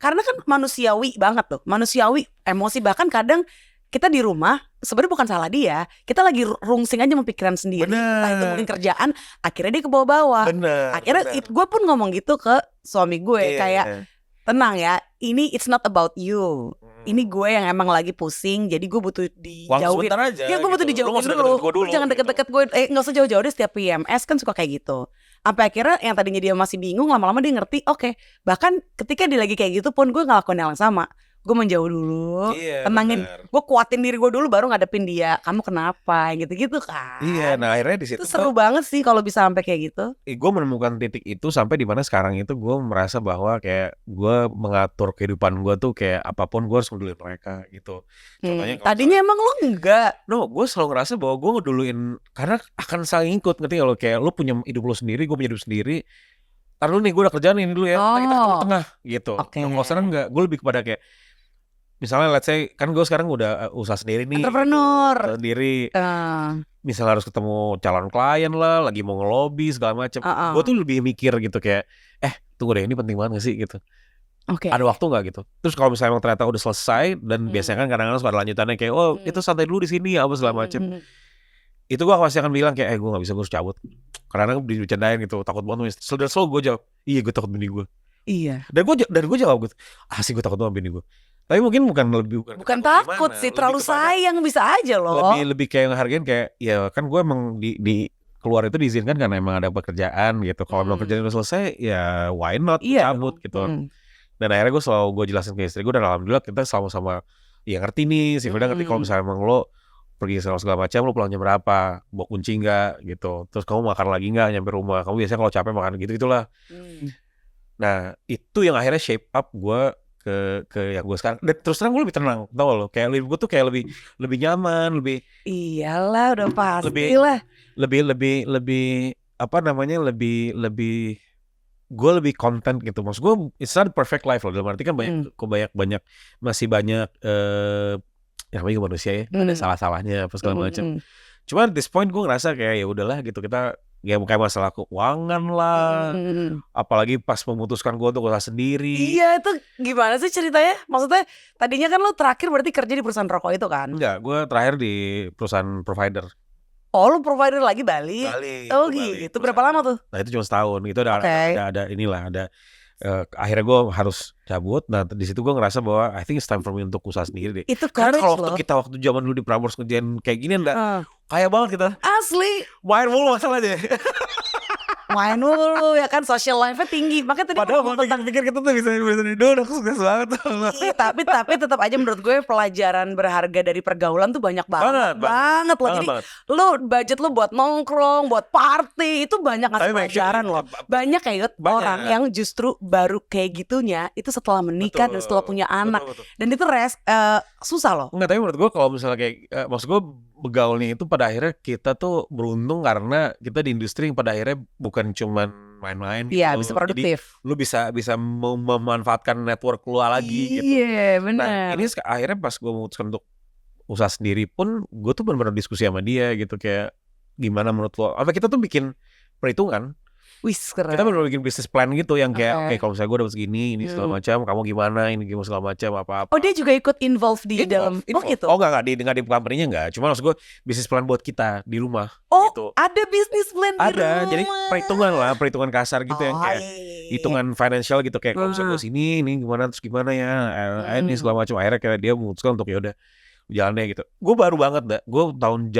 karena kan manusiawi banget tuh. Manusiawi, emosi, bahkan kadang kita di rumah sebenarnya bukan salah dia. Kita lagi rungsing aja mempikiran sendiri. Entah itu mungkin kerjaan, akhirnya dia ke bawah-bawah. Akhirnya gue pun ngomong gitu ke suami gue kayak tenang ya, ini it's not about you. Ini gue yang emang lagi pusing, jadi gue butuh dijauhin. Ya gue butuh dijauhin dulu. Jangan deket-deket gue. Nggak usah jauh-jauh deh, setiap PMS kan suka kayak gitu. Sampai akhirnya yang tadinya dia masih bingung, lama-lama dia ngerti. Oke. Bahkan ketika dia lagi kayak gitu pun gue ngelakuin yang sama. Gue menjauh dulu, tenangin, gue kuatin diri gue dulu, baru ngadepin dia. Kamu kenapa? Gitu-gitu kan. Iya, nah akhirnya di situ itu seru banget sih kalau bisa sampai kayak gitu. Gue menemukan titik itu sampai di mana sekarang itu gue merasa bahwa kayak gue mengatur kehidupan gue tuh kayak apapun gue harus ngeduluin mereka gitu. Contohnya tadinya emang lo enggak? No, gue selalu ngerasa bahwa gue ngeduluin karena akan saling ikut, ngerti gak lo? Kayak lo punya hidup lo sendiri, gue punya hidup sendiri. Ntar dulu nih gue udah kerjaan ini dulu ya, kita ketemu tengah gitu. Kalau sekarang enggak, gue lebih kepada kayak misalnya let's say kan gue sekarang udah usaha sendiri nih, entrepreneur sendiri. Misalnya harus ketemu calon klien lah, lagi mau ngelobi segala macam. Gue tuh lebih mikir gitu kayak, tunggu deh, ini penting banget gak sih gitu. Ada waktu nggak gitu. Terus kalau misalnya emang ternyata udah selesai, dan biasanya kan kadang-kadang suka ada lanjutannya kayak, itu santai dulu di sini apa segala macam. itu gue pasti akan bilang kayak gue gak bisa, gue harus cabut. Karena dibercandain gitu, takut banget. Selalu gue jawab, iya gue takut bini gue. Iya. Dan gue jawab gitu, sih gue takut banget bini gue. Tapi mungkin bukan takut gimana, sih, terlalu sayang bisa aja loh. lebih kayak ngehargain kayak ya kan gue emang di keluar itu diizinkan karena emang ada pekerjaan gitu. Kalau belum kerjaan udah selesai ya why not cabut gitu. Dan akhirnya gue jelasin ke istri gue, dan alhamdulillah kita sama-sama ya ngerti nih, si Firda ngerti kalau misalnya emang lo pergi segala macam, lo pulang jam berapa, bawa kunci nggak gitu, terus kamu makan lagi nggak nyampe rumah, kamu biasanya kalau capek makan gitu gitulah. Nah itu yang akhirnya shape up gue ke yang gue sekarang. Dan terus terang gue lebih tenang, tau lo, kayak gue tuh kayak lebih nyaman, lebih iyalah udah pasti lah, lebih apa namanya, lebih gue lebih content gitu. Maksud gue it's not perfect life loh, dalam arti kan banyak masih banyak yang namanya manusia ya, ada salah-salahnya apa segala macam. Cuman at this point gue ngerasa kayak ya udahlah gitu, kita ya kayak masalah keuangan lah, apalagi pas memutuskan gue untuk usaha sendiri. Iya, itu gimana sih ceritanya? Maksudnya tadinya kan lo terakhir berarti kerja di perusahaan rokok itu kan? Enggak, gue terakhir di perusahaan provider. Oh, lo provider lagi Bali? Oh gitu, berapa lama tuh? Nah itu cuma setahun, itu ada inilah, ada akhirnya gue harus cabut. Nah di situ gue ngerasa bahwa I think it's time for me untuk usaha sendiri deh. Itu karena kalau waktu zaman dulu di Prambors ngerjain kayak gini enggak kaya banget kita. Asli. Main mulu masalahnya. Main mulu ya kan, social life-nya tinggi. Makanya tadi padahal gue pikir kita tuh bisa hidup, aku sukses banget. tapi tetap aja menurut gue pelajaran berharga dari pergaulan tuh banyak banget loh. Jadi lo budget lo buat nongkrong, buat party itu banyak ngasih pelajaran loh. Banyak kayak orang yang justru baru kayak gitunya itu setelah menikah dan setelah punya anak. Dan itu susah loh. Enggak, tapi menurut gue kalau misalnya kayak maksud gue begaulnya itu pada akhirnya kita tuh beruntung karena kita di industri yang pada akhirnya bukan cuman main-main gitu. Iya, bisa produktif. Jadi lu bisa memanfaatkan network lu lagi gitu. Iya, benar. Nah, ini akhirnya pas gue memutuskan untuk usaha sendiri pun gue tuh benar-benar diskusi sama dia gitu, kayak gimana menurut lo? Apa kita tuh bikin perhitungan. Wis, keren. Kita benar-benar bikin bisnis plan gitu yang kayak oke, kalau misalnya gue dapat segini, ini segala macam, kamu gimana, ini gimana segala macam, apa-apa. Oh, dia juga ikut involve di dalam. Oh gitu. Oh enggak di company-nya enggak. Cuma maksud gue bisnis plan buat kita di rumah. Oh gitu. Ada bisnis plan di rumah. Jadi perhitungan kasar gitu yang kayak hitungan financial gitu, kayak kalau misalnya gue sini, ini gimana, terus gimana ya, ini segala macam. Akhirnya kayak dia memutuskan untuk ya udah jalannya gitu. Gue baru banget gue tahun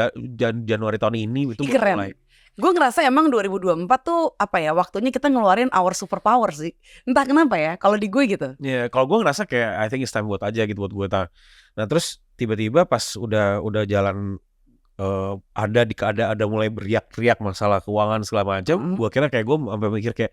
Januari tahun ini itu keren. Mulai. Gue ngerasa emang 2024 tuh apa ya, waktunya kita ngeluarin our superpower sih. Entah kenapa ya, kalau di gue gitu. Ya, kalau gue ngerasa kayak I think it's time buat aja gitu buat gue. Nah terus tiba-tiba pas udah jalan ada mulai beriak-riak masalah keuangan segala macam. Gue kira kayak gue sampai mikir kayak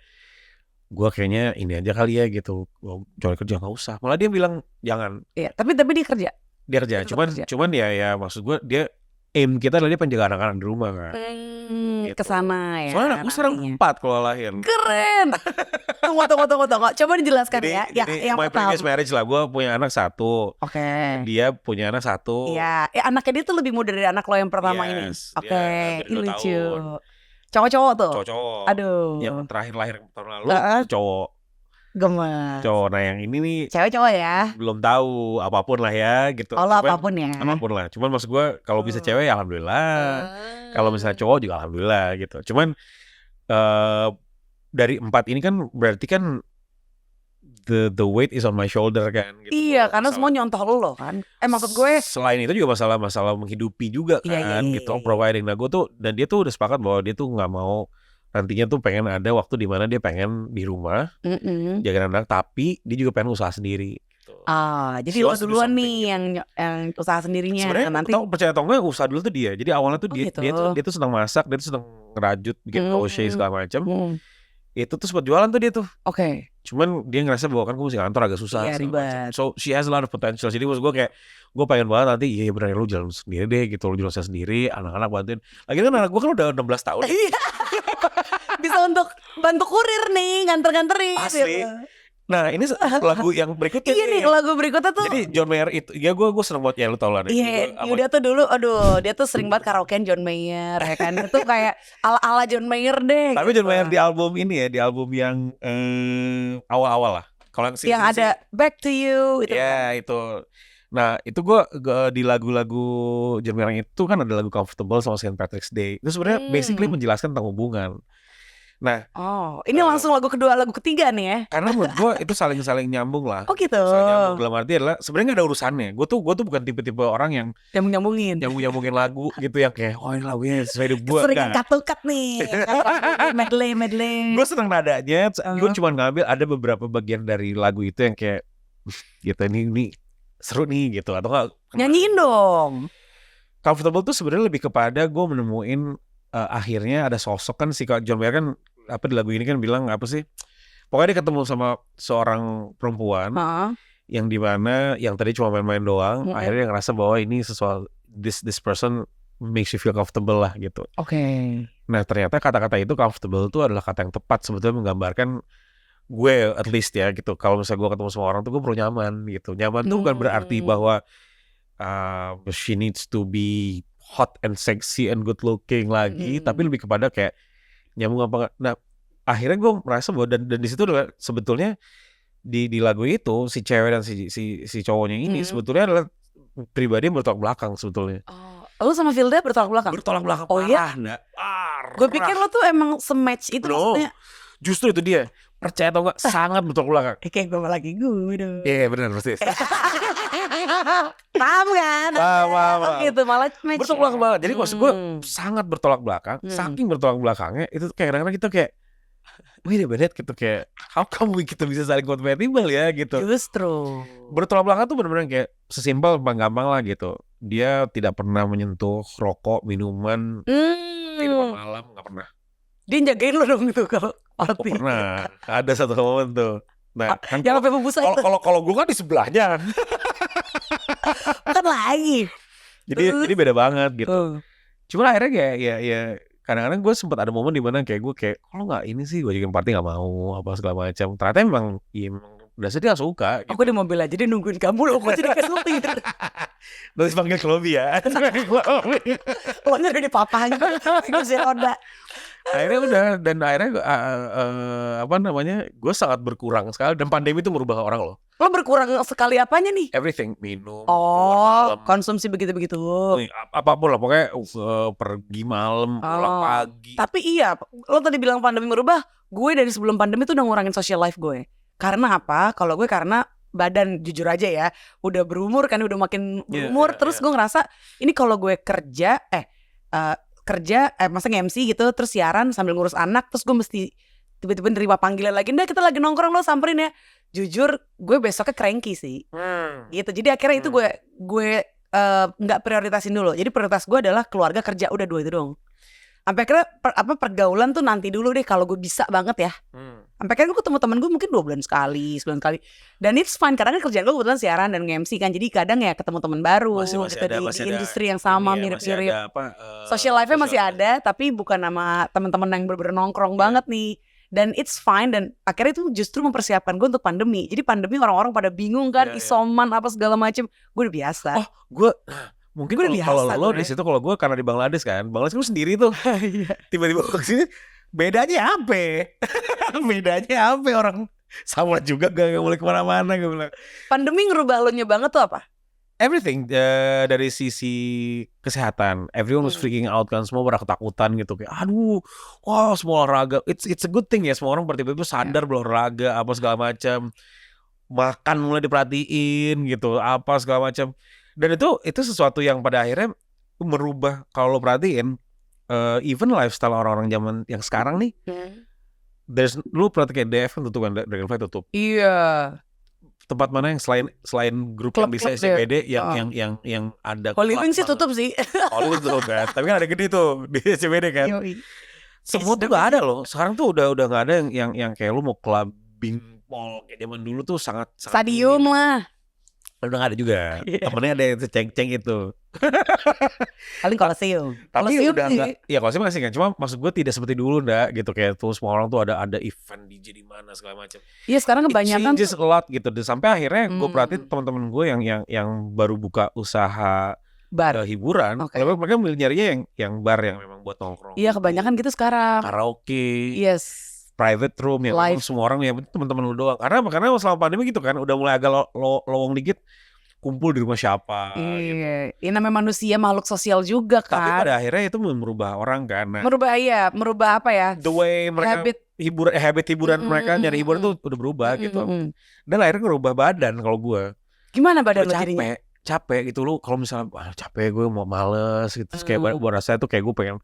gue kayaknya ini aja kali ya gitu. Coba kerja nggak usah. Malah dia bilang jangan. Iya, tapi dia kerja. Dia kerja. Cuman ya maksud gue dia aim kita adalah dia pengen jaga anak-anak di rumah kan. Gitu. Kesana ya. Soalnya aku sekarang 4 kalau lahir. Keren. Tunggu. Coba dijelaskan jadi, ya. Jadi my previous marriage lah, gue punya anak 1. Oke. Dia punya anak 1. Iya. Anaknya dia tuh lebih muda dari anak lo yang pertama ini. Oke. Lucu. Cowok-cowok tuh. Cowok. Aduh. Yang terakhir lahir tahun lalu cowok. Gemes. Cowok. Nah yang ini nih cewek-cowok ya. Belum tahu apapun lah ya gitu. Apapun ya. Apapun lah. Cuman maksud gue kalau bisa cewek ya alhamdulillah. Kalau misalnya cowok juga alhamdulillah gitu. Cuman dari 4 ini kan berarti kan the weight is on my shoulder kan gitu. Iya, karena semua nyontoh lo kan. Maksud gue selain itu juga masalah menghidupi juga kan gitu, providing. Nah gue tuh dan dia tuh udah sepakat bahwa dia tuh nggak mau nantinya tuh pengen ada waktu di mana dia pengen di rumah jaga anak, tapi dia juga pengen usaha sendiri. Gitu. Jadi lo duluan nih yang usaha sendirinya. Sebenarnya nanti percaya atau enggak usaha dulu tuh dia. Jadi awalnya tuh dia tuh senang masak, dia tuh senang ngerajut, bikin crochet segala macam. Itu tuh sempat jualan tuh dia tuh. Oke. Cuman dia ngerasa bahwa kan gue mesti kantor agak susah. Iya, ribet. So she has a lot of potential. Jadi maksud gue kayak gue pengen banget nanti iya benar lu jalan sendiri deh gitu, lu jalan sendiri, anak-anak bantuin. Lagi kan anak gue kan udah 16 tahun. Bisa untuk bantu kurir nih, nganter-nganterin. Asli. Nah ini lagu yang berikutnya. Iya nih lagu berikutnya tuh. Jadi John Mayer itu, ya gue seneng banget ya, lu tau lah. Iya, Yuda tuh dulu, aduh dia tuh sering banget karaokean John Mayer ya kan. Itu kayak ala-ala John Mayer deh. Tapi gitu. John Mayer di album ini ya, di album yang awal-awal lah. Kalau yang ada Back to You itu. Iya itu. Nah itu gue di lagu-lagu Jeremy itu kan ada lagu Comfortable sama Saint Patrick's Day. Itu sebenarnya basically menjelaskan tentang hubungan. Nah, Oh, ini langsung lagu kedua, lagu ketiga nih ya? karena menurut gue itu saling nyambung lah. Oh gitu. Saling nyambung dalam arti adalah sebenarnya nggak ada urusannya. Gue tuh bukan tipe-tipe orang yang Nyambung-nyambungin. nyambungin lagu gitu yang kayak oh ini lagunya sesuai hidup gue. Sering cut nih. Medley. Gue seneng nadanya. Gue cuma ngambil ada beberapa bagian dari lagu itu yang kayak gitu ini seru nih gitu atau nggak Nyanyiin dong. Comfortable tuh sebenarnya lebih kepada gue menemuin akhirnya ada sosok kan si John Mayer kan apa di lagu ini kan bilang apa sih pokoknya dia ketemu sama seorang perempuan yang dimana yang tadi cuma main-main doang akhirnya dia ngerasa bahwa ini sesuatu this person makes you feel comfortable lah gitu. Oke. Nah ternyata kata-kata itu comfortable itu adalah kata yang tepat sebetulnya menggambarkan gue at least ya gitu kalau misalnya gue ketemu sama orang tuh gue perlu nyaman gitu. Nyaman tuh bukan berarti bahwa she needs to be hot and sexy and good looking lagi, tapi lebih kepada kayak nyambung apa enggak. Nah, akhirnya gue merasa bahwa dan di situ sebetulnya di lagu itu si cewek dan si cowoknya ini sebetulnya adalah pribadi yang bertolak belakang sebetulnya. Oh, lu sama Vilda bertolak belakang? Bertolak belakang oh, parah, iya? Gue pikir lo tuh emang sematch itu maksudnya. Justru itu dia. Percaya atau enggak sangat bertolak belakang. Kayak gue lagi gue dong. Iya benar persis. Paham kan? Paham. Gitu malah match. Bertolak belakang banget. Jadi maksud gue sangat bertolak belakang. Saking bertolak belakangnya itu kayak kadang-kadang kita kayak wait a minute gitu kayak how come kita bisa saling compatible ya gitu. Justru bertolak belakang tuh benar-benar kayak sesimpel gampang lah gitu. Dia tidak pernah menyentuh rokok, minuman, minuman malam nggak pernah. Dia jagain lo dong itu kalau party. Pernah. Ada satu momen tuh. Nah, kan yang sampai berbusa itu. Kalau gue kan di sebelahnya. Kan lagi. Jadi beda banget gitu. Cuma akhirnya ya kadang-kadang gue sempat ada momen di mana kayak gue kayak kalau nggak ini sih gue ajakin party nggak mau apa segala macam. Ternyata emang dasarnya dia gak suka. Gitu. Aku di mobil aja dia nungguin kamu loh. Aku jadi kayak supir. Terus panggil ke lobby ya. Lo udah di papanya. Kursi roda. Akhirnya udah dan akhirnya apa namanya gue sangat berkurang sekali dan pandemi itu merubah orang loh. Lo berkurang sekali apanya nih? Everything, minum, konsumsi begitu-begitu. Apapun lah pokoknya pergi malam, pulang pagi. Tapi iya, lo tadi bilang pandemi merubah. Gue dari sebelum pandemi tuh udah ngurangin social life gue. Karena apa? Kalau gue karena badan jujur aja ya, udah berumur kan, udah makin berumur. Terus gue ngerasa ini kalau gue kerja masa nge-MC gitu, terus siaran sambil ngurus anak, terus gue mesti tiba-tiba nerima panggilan lagi, kita lagi nongkrong lo samperin ya. Jujur gue besoknya cranky sih, gitu. Jadi akhirnya itu gue nggak prioritasin dulu. Jadi prioritas gue adalah keluarga, kerja, udah dua itu dong. Sampai akhirnya pergaulan tuh nanti dulu deh kalau gue bisa banget ya. Sampai akhirnya gue ketemu temen gue mungkin 2 bulan sekali, 9 kali. Dan it's fine karena kan kerjaan gue kebetulan siaran dan nge-MC kan. Jadi kadang ya ketemu temen baru masih gitu, ada, di industri yang sama mirip-mirip. Social life-nya masih ada, tapi bukan sama teman-teman yang bener-bener nongkrong banget nih. Dan it's fine. Dan akhirnya itu justru mempersiapkan gue untuk pandemi. Jadi pandemi orang-orang pada bingung kan, isoman apa segala macem. Gue udah biasa. Oh gue mungkin kalau lo di situ, kalau gue karena di Bangladesh kan, Bangladesh gue sendiri tuh. Tiba-tiba ke sini bedanya apa? Bedanya apa orang sama juga gak boleh kemana-mana gue bilang. Pandemi ngerubah lo nya banget tuh apa? Everything dari sisi kesehatan, everyone was freaking out kan, semua pada ketakutan gitu kayak, aduh, wow semua olahraga, it's a good thing ya semua orang tiba-tiba sadar berolahraga apa segala macam, makan mulai diperhatiin gitu, apa segala macam, dan itu sesuatu yang pada akhirnya merubah kalau lo perhatiin, even lifestyle orang-orang zaman yang sekarang nih, lu perhatiin DF kan tutup kan, Dragonfly tutup. Iya. Tempat mana yang selain grup yang bisa SCBD yang ada Holy Wings sih tutup sih. Holy Wings tutup kan. Tapi kan ada gede tuh di SCBD kan. Semua tuh gak ada loh. Sekarang tuh udah gak ada yang kayak lu mau clubbing mall kayak zaman dulu tuh sangat stadium lah. Udah gak ada juga. Temennya ada yang ceng-ceng itu. Paling Colosseum. Tapi udah enggak. Ya Colosseum masih kan. Cuma maksud gue tidak seperti dulu ndak gitu, kayak tuh semua orang tuh ada event DJ di mana segala macam. Iya sekarang kebanyakan just a lot gitu. Sampai akhirnya gue perhatiin teman-teman gue yang baru buka usaha bar hiburan. Kalau mereka nyarinya yang bar yang memang buat nongkrong. Iya kebanyakan gitu sekarang. Karaoke. Yes. Private room yang semua orang ya teman-teman lu doang. Karena selama pandemi gitu kan udah mulai agak lowong dikit. kumpul di rumah siapa gitu. Iya, ini namanya manusia makhluk sosial juga Tapi kan. pada akhirnya itu merubah orang kan. Nah, Merubah apa ya? the way mereka Habit. habit hiburan mereka nyari hiburan tuh Mm-mm. udah berubah gitu. Mm-mm. Dan akhirnya ngerubah badan kalau gue. Gimana Gue badan lo jadinya? capek gitu lu kalau misalnya capek gue mau males gitu terus kayak gue rasa tuh kayak gue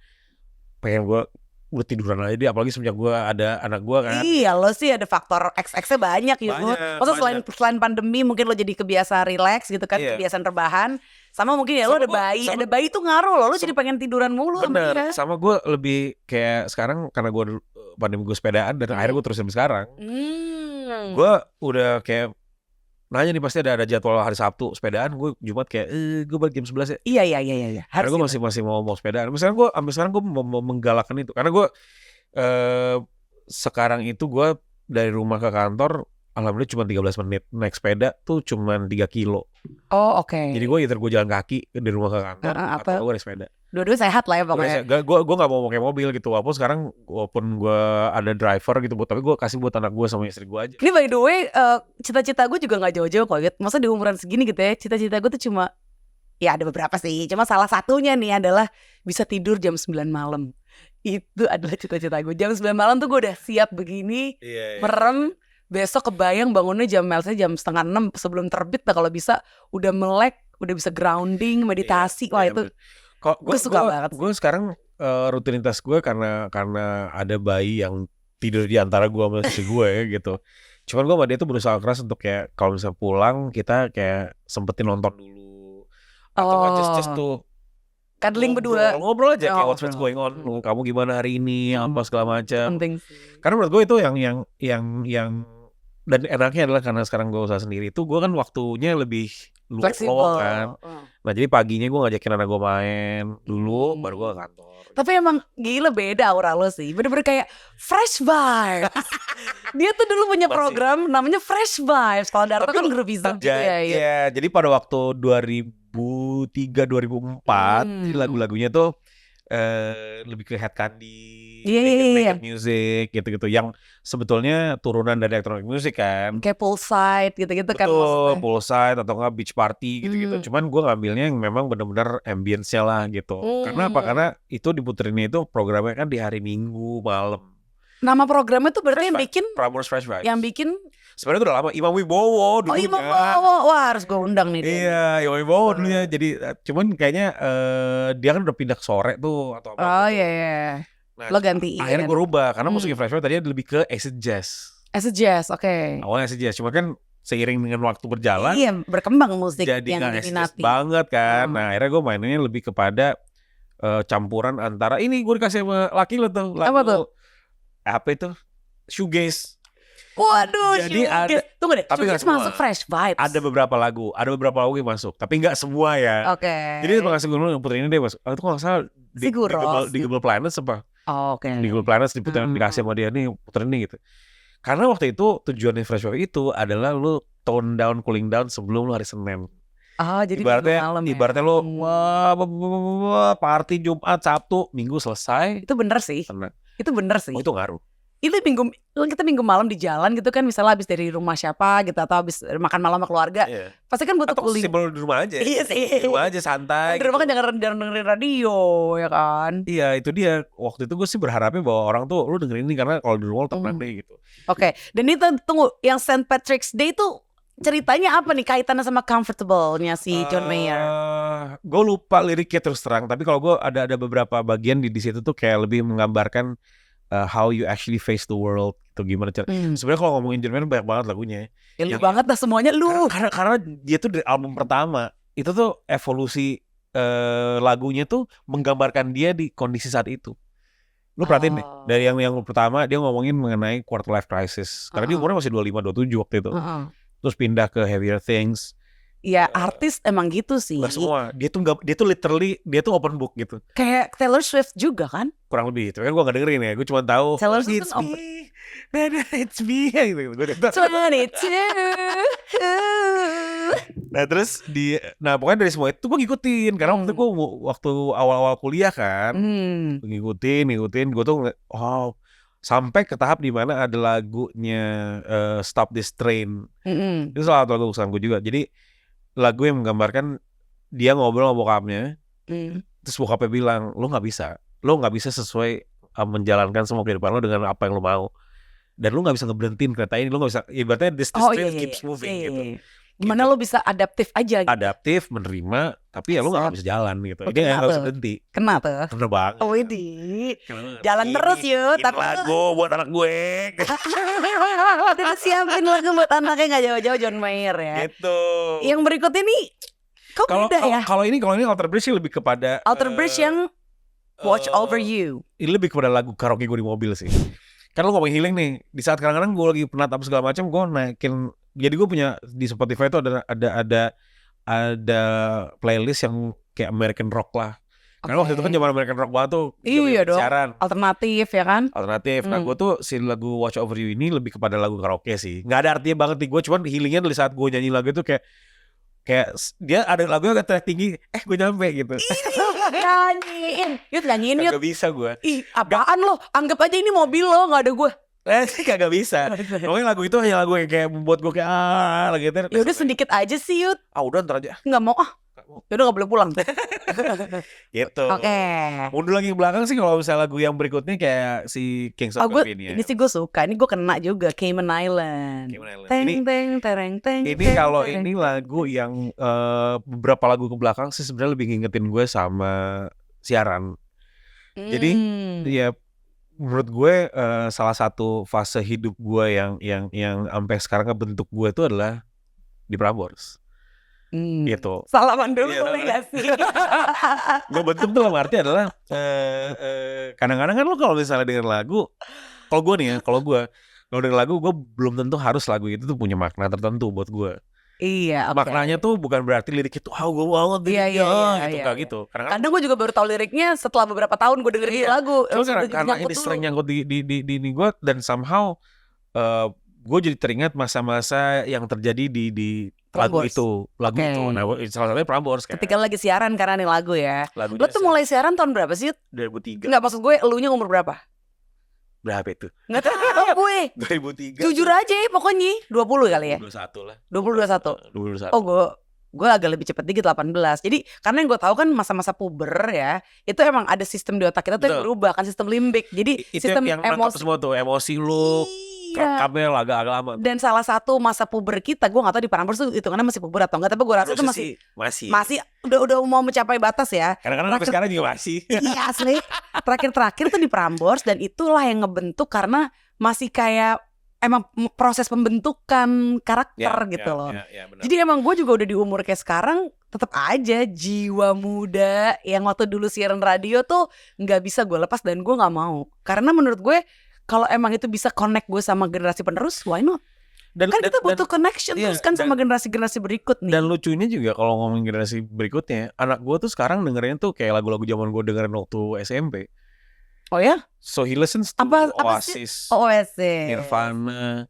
pengen gue udah tiduran aja deh, apalagi semenjak gue ada anak gue kan. Iya, lo sih ada faktor XX-nya banyak gitu. Banyak, Maksudnya selain pandemi mungkin lo jadi kebiasa relax gitu kan, Iya. kebiasaan rebahan. Sama mungkin ya lo Sama ada gua- bayi, sama- ada bayi tuh ngaruh lo jadi pengen tiduran mulu sama dia. Bener, sama gue lebih kayak sekarang karena gue pandemi gue sepedaan dan akhirnya gue terus sampai sekarang. Gue udah kayak nanya nih pasti ada jadwal hari Sabtu sepedaan, gue Jumat kayak gue balik jam 11 ya. Iya. Karena gue masih mau sepedaan. Misalnya gue sampai sekarang gue mau menggalakkan itu karena gue sekarang itu gue dari rumah ke kantor alhamdulillah cuma 13 menit, naik sepeda tuh cuma 3 kilo. Oh, oke. Jadi gue either gue jalan kaki dari rumah ke kantor atau gue naik sepeda. Dua-dua sehat lah ya pokoknya. Gue gak mau pakai mobil gitu, walaupun gue ada driver gitu, tapi gue kasih buat anak gue sama istri gue aja. Ini by the way, cita-cita gue juga gak jauh-jauh kok gitu. Maksudnya di umuran segini gitu ya, cita-cita gue tuh cuma, ya ada beberapa sih, cuma salah satunya nih adalah bisa tidur jam 9 malam. Itu adalah cita-cita gue. Jam 9 malam tuh gue udah siap begini, merem. Besok kebayang bangunnya jam 5 sebelum terbit. Nah kalau bisa udah melek, udah bisa grounding, meditasi. Wah itu gue suka banget. Gue sekarang rutinitas gue karena ada bayi yang tidur di antara gue sama istri gue ya, gitu. Cuman gue sama dia tuh berusaha keras untuk kayak kalau misalnya pulang kita kayak sempetin nonton dulu atau just tuh cuddling berdua, ngobrol aja kayak what's going on, kamu gimana hari ini, apa segala macam. Penting. Karena menurut gue itu yang dan enaknya adalah karena sekarang gue usaha sendiri itu gue kan waktunya lebih fleksibel kan. Nah jadi paginya gue ngajakin anak gue main dulu, baru gue ke kantor. Tapi emang gila beda aura lo sih, bener-bener kayak fresh vibes. Dia tuh dulu punya program namanya Fresh Vibes. Kalau Darto kan Groovism gitu ya. Ya, jadi pada waktu 2003 2004 lagu-lagunya tuh lebih ke Head Candy, Naked Music gitu-gitu yang sebetulnya turunan dari electronic music kan. Kayak Poolside gitu-gitu kan. Betul, Poolside atau enggak Beach Party gitu-gitu. Cuman gue ngambilnya yang memang benar-benar ambience-nya lah gitu. Karena apa? Karena itu diputerinnya itu programnya kan di hari Minggu malam. Nama programnya tuh berarti yang bikin Prambors Fresh Vibes. Yang bikin sebenarnya itu udah lama, Imam Wibowo dulunya. Oh Imam Wibowo, wah harus gue undang nih dia. Iya, Imam Wibowo dulunya. Jadi cuman kayaknya dia kan udah pindah ke sore tuh atau apa. Oh iya. Nah, lo gantiin. Akhirnya gue rubah karena musiknya Fresh Vibes tadi lebih ke acid jazz. Acid jazz, oke. Awalnya acid jazz, cuma kan seiring dengan waktu berjalan. Iya, berkembang musik jadi yang diminati. Banget kan. Nah akhirnya gue mainnya lebih kepada campuran antara ini gue dikasih sama laki lo tuh. Apa tuh? Apa itu? Shoegaze. Waduh, jadi ada, tunggu deh, tapi nggak masuk Fresh Vibes. Ada beberapa lagu yang masuk, tapi nggak semua ya. Oke. Jadi makasih gue yang puterin ini deh, itu kalau nggak salah di Google Planet apa? Oke. Di Google Planet diputerin dikasih sama dia nih, puterin nih gitu. Karena waktu itu tujuannya Fresh Vibes itu adalah lu tone down, cooling down sebelum lu hari Senin. Jadi ibaratnya lu party Jumat, Sabtu, Minggu selesai. Itu bener sih. Itu bener sih. Oh itu ngaruh. Itu kita minggu malam di jalan gitu kan, misalnya habis dari rumah siapa gitu atau habis makan malam sama keluarga, pasti kan butuh cooling. Atau di rumah aja. Iya sih. Di rumah aja santai. Di rumah kan jangan dengerin radio ya kan. Iya itu dia. Waktu itu gue sih berharapnya bahwa orang tuh lu dengerin ini karena kalau di rumah lu tenang deh gitu. Oke. Dan itu tunggu, yang St. Patrick's Day tuh ceritanya apa nih kaitannya sama Comfortable-nya si John Mayer? Gue lupa liriknya terus terang, tapi kalau gue ada beberapa bagian di situ tuh kayak lebih menggambarkan how you actually face the world gitu, gimana cara. Sebenarnya kalau ngomongin John Mayer banyak banget lagunya. Ya lu banget dah semuanya lu. Karena dia tuh dari album pertama itu tuh evolusi lagunya tuh menggambarkan dia di kondisi saat itu. Lu perhatiin deh, dari yang pertama dia ngomongin mengenai quarter life crisis. Karena dia umurnya masih 25-27 waktu itu. Terus pindah ke Heavier Things. Ya artis emang gitu sih. Gak semua. Dia tuh literally open book gitu. Kayak Taylor Swift juga kan? Kurang lebih. Tapi kan gue gak dengerin ya. Gue cuma tahu Taylor Swift it's me. It's me gitu. 22. Nah terus pokoknya dari semua itu gue ngikutin. Karena waktu awal-awal kuliah kan, ngikutin. Gue tuh sampai ke tahap di mana ada lagunya Stop This Train. Itu salah satu lagu kesukaan gue juga. Jadi lagu yang menggambarkan dia ngobrol sama bokapnya, Hmm. terus bokapnya bilang, lo nggak bisa sesuai menjalankan semua kehidupan lo dengan apa yang lo mau, dan lo nggak bisa ngeberhentiin kereta ini, lo nggak bisa, ibaratnya the Oh train iya. keeps moving gitu. Gimana lo bisa adaptif aja gitu. Adaptif, menerima, tapi ya lo nggak bisa jalan gitu. Oh, Ini nggak kenapa? bisa berhenti. Kena tuh. Kena banget. Oh ini jalan terus yuk. Ini Tapi lagu buat anak gue. udah siapin lagu buat anaknya nggak jauh-jauh John Mayer ya. Gitu. Yang berikut ini kok beda ya? Kalau ini Alter Bridge sih lebih kepada Alter Bridge yang Watch Over You. Ini lebih kepada lagu karaoke gue di mobil sih. Kan lo ngomongin healing nih. Di saat kadang-kadang gue lagi penat apa segala macam, gue naikin. Jadi gue punya di Spotify itu ada playlist yang kayak American rock lah. Karena waktu itu kan zaman American rock banget tuh. Iya dong. Siaran Alternatif ya kan? alternatif. Nah gue tuh si lagu Watch Over You ini lebih kepada lagu karaoke sih. Nggak ada artinya banget nih gue, cuman healingnya dari saat gue nyanyi lagu itu kayak dia ada lagunya agak track tinggi, gue nyampe gitu. Nyanyiin yuk. Gak bisa gue. Ih apaan lo? Anggap aja ini mobil lo, gak ada gue. Sih kagak bisa. Pokoknya lagu itu hanya lagu yang kayak membuat gue kayak lagi gitu. Ya udah sedikit aja sih Yud. Udah ntar aja. Nggak mau Yaudah gak boleh pulang. Gitu. Oke. Mundur lagi ke belakang sih kalau misalnya lagu yang berikutnya kayak si Kings of Convenience. Ini sih gue suka. Ini gue kena juga Cayman Island. Teng teng tereng teng. Ini kalau ini lagu yang beberapa lagu ke belakang sih sebenarnya lebih ngingetin gue sama siaran. Jadi ya menurut gue salah satu fase hidup gue yang sampai sekarang ngebentuk gue itu adalah di Prambors. Gitu. Salaman dulu boleh gak sih? Gue bentuk tuh dalam arti adalah kadang-kadang kan lo kalau misalnya denger lagu, kalau gue denger lagu, gue belum tentu harus lagu itu tuh punya makna tertentu buat gue. Iya, maknanya tuh bukan berarti lirik itu gue banget gitu, kayak gitu. Kadang gue juga baru tahu liriknya setelah beberapa tahun gue dengerin lagu. Karena ini sering nyangkut di gue, dan somehow gue jadi teringat masa-masa yang terjadi di lagu itu. Nah, salah satunya Prambors kan. Ketika lagi siaran karena nih lagu ya. Lagunya lo tuh mulai siaran tahun berapa sih? 2003. Enggak, maksud gue elunya umur berapa? Berapa itu? Nggak tahu gue. 2003. Jujur aja ya pokoknya 20 kali ya. 21 lah. 21. Oh gue agak lebih cepet dikit 18. Jadi karena yang gue tahu kan masa-masa puber ya, itu emang ada sistem di otak kita tuh yang berubah kan, sistem limbik. Jadi itu sistem yang emosi semua tuh, emosi lu. Kabel agak lama. Dan salah satu masa puber kita, gue nggak tahu di Prambors tuh hitungannya masih puber atau enggak, tapi gue rasa itu masih udah mau mencapai batas ya. Kadang-kadang sampai sekarang juga masih. Iya asli. Terakhir tuh di Prambors, dan itulah yang ngebentuk karena masih kayak emang proses pembentukan karakter gitu loh. Jadi emang gue juga udah di umur kayak sekarang, tetap aja jiwa muda yang waktu dulu siaran radio tuh nggak bisa gue lepas, dan gue nggak mau, karena menurut gue kalau emang itu bisa connect gue sama generasi penerus, why not? Kan kita butuh connection terus kan sama generasi-generasi berikut nih. Dan lucunya juga kalau ngomongin generasi berikutnya, anak gue tuh sekarang dengerin tuh kayak lagu-lagu zaman gue dengerin waktu SMP. Oh ya? So he listens to Oasis, Nirvana.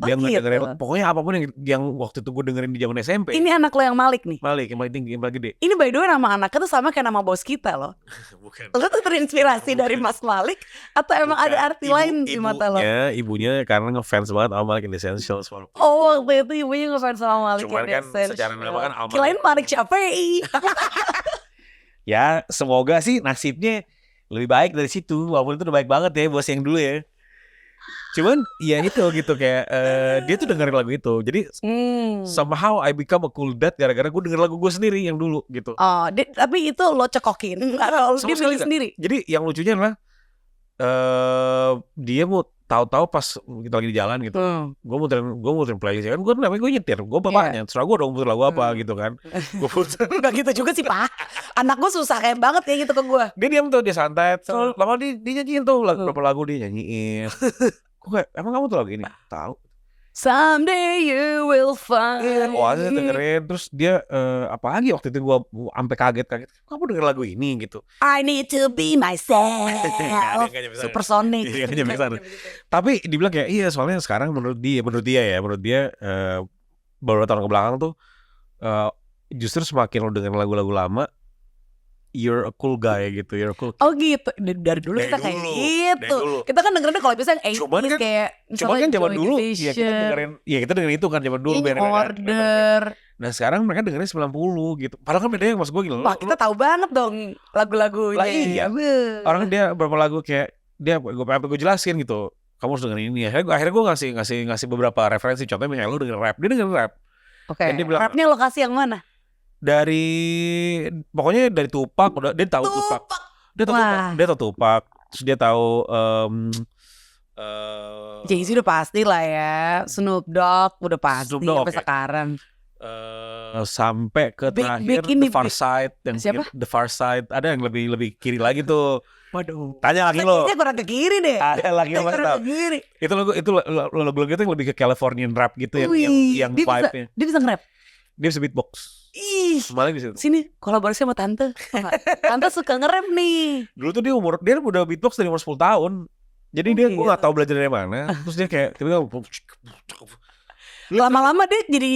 Dia dengerin pokoknya apapun yang waktu itu gue dengerin di zaman SMP. Ini anak lo yang Malik nih? Malik, yang paling tinggi, yang paling gede. Ini by the way nama anaknya tuh sama kayak nama bos kita loh. Bukan. Lo tuh terinspirasi dari Mas Malik atau emang ada arti lain di mata lo? Ibunya karena ngefans banget sama Malik in the Essentials. Oh waktu itu ibunya ngefans sama Malik in the Essentials. Cuman kan secara nama kan Almalik. Kirain Malik Syafei. Ya semoga sih nasibnya lebih baik dari situ. Walaupun itu udah baik banget ya bos yang dulu ya. Cuman ya itu gitu kayak dia tuh dengerin lagu itu. Jadi somehow I become a cool dad gara-gara gue denger lagu gue sendiri yang dulu gitu. Oh, tapi itu lo cekokin atau dia pilih sendiri? Jadi yang lucunya adalah dia mau tahu-tahu pas kita lagi di jalan gitu. Gue muterin playlist kan, gue namanya gue nyetir, gue bapaknya, terserah gue dong muter lagu apa gitu kan. Gue puter. Gak gitu juga sih Pak. Anak gue susah kayak banget kayak gitu ke gue. Dia diam tuh, dia santai. Lama dia nyanyiin tuh berapa lagu dia nyanyiin. Gue kayak, emang kamu tuh lagu ini? Tahu. Someday you will find. Wah, saya dengerin. Terus dia apa lagi waktu itu gue sampai kaget. Kamu denger lagu ini gitu. I need to be myself. Supersonic. Tapi dibilang kayak iya, soalnya sekarang menurut dia beberapa tahun ke belakang tuh justru semakin lo denger lagu-lagu lama, you're a cool guy gitu, you're a cool kid. Oh gitu, dari dulu Dari kita kayak dulu, gitu. dari dulu. Kita kan dengerin kalau bisa yang 80s Cuman kan- kayak Cuman kan zaman Joy dulu Division, kita dengerin itu kan zaman dulu New band-band. Order. Nah sekarang mereka dengerin 90 gitu. Padahal kan bedanya mas gue gila. Wah kita tahu banget dong lagu-lagunya. Lah iya. Orang dia berapa lagu kayak dia gue jelasin gitu. Kamu harus dengerin ini. Akhirnya gue ngasih beberapa referensi. Contohnya misalnya lu denger rap, dia denger rap. Oke. Dan dia bilang- Rapnya lokasi yang mana? Pokoknya dari Tupac udah dia tahu Tupac. Dia tahu Wah. Tupac. Dia tahu Tupac. Terus dia tahu Jay-Z udah pasti lah ya. Snoop Dogg udah pasti Snoop Dogg, sampai oke. sekarang. Sampai ke terakhir ini, The Far Side yang Siapa? The Far Side ada yang lebih kiri lagi tuh. Waduh. Tanya lagi lo. Kayaknya kurang ke kiri deh. Ada lagi yang Kurang tahu. ke kiri. Itu lagu itu yang lebih ke Californian rap gitu Wih, yang dia bisa, vibe-nya. dia bisa nge-rap. Dia bisa beatbox. Ih, Malah di situ. sini kolaborasi sama tante. Tante suka nge-rap nih. Dulu tuh dia udah beatbox dari umur 10 tahun. Jadi Oh, dia gitu. gue gak tahu belajar dari mana. Terus dia kayak tiba-tiba Lama-lama dia jadi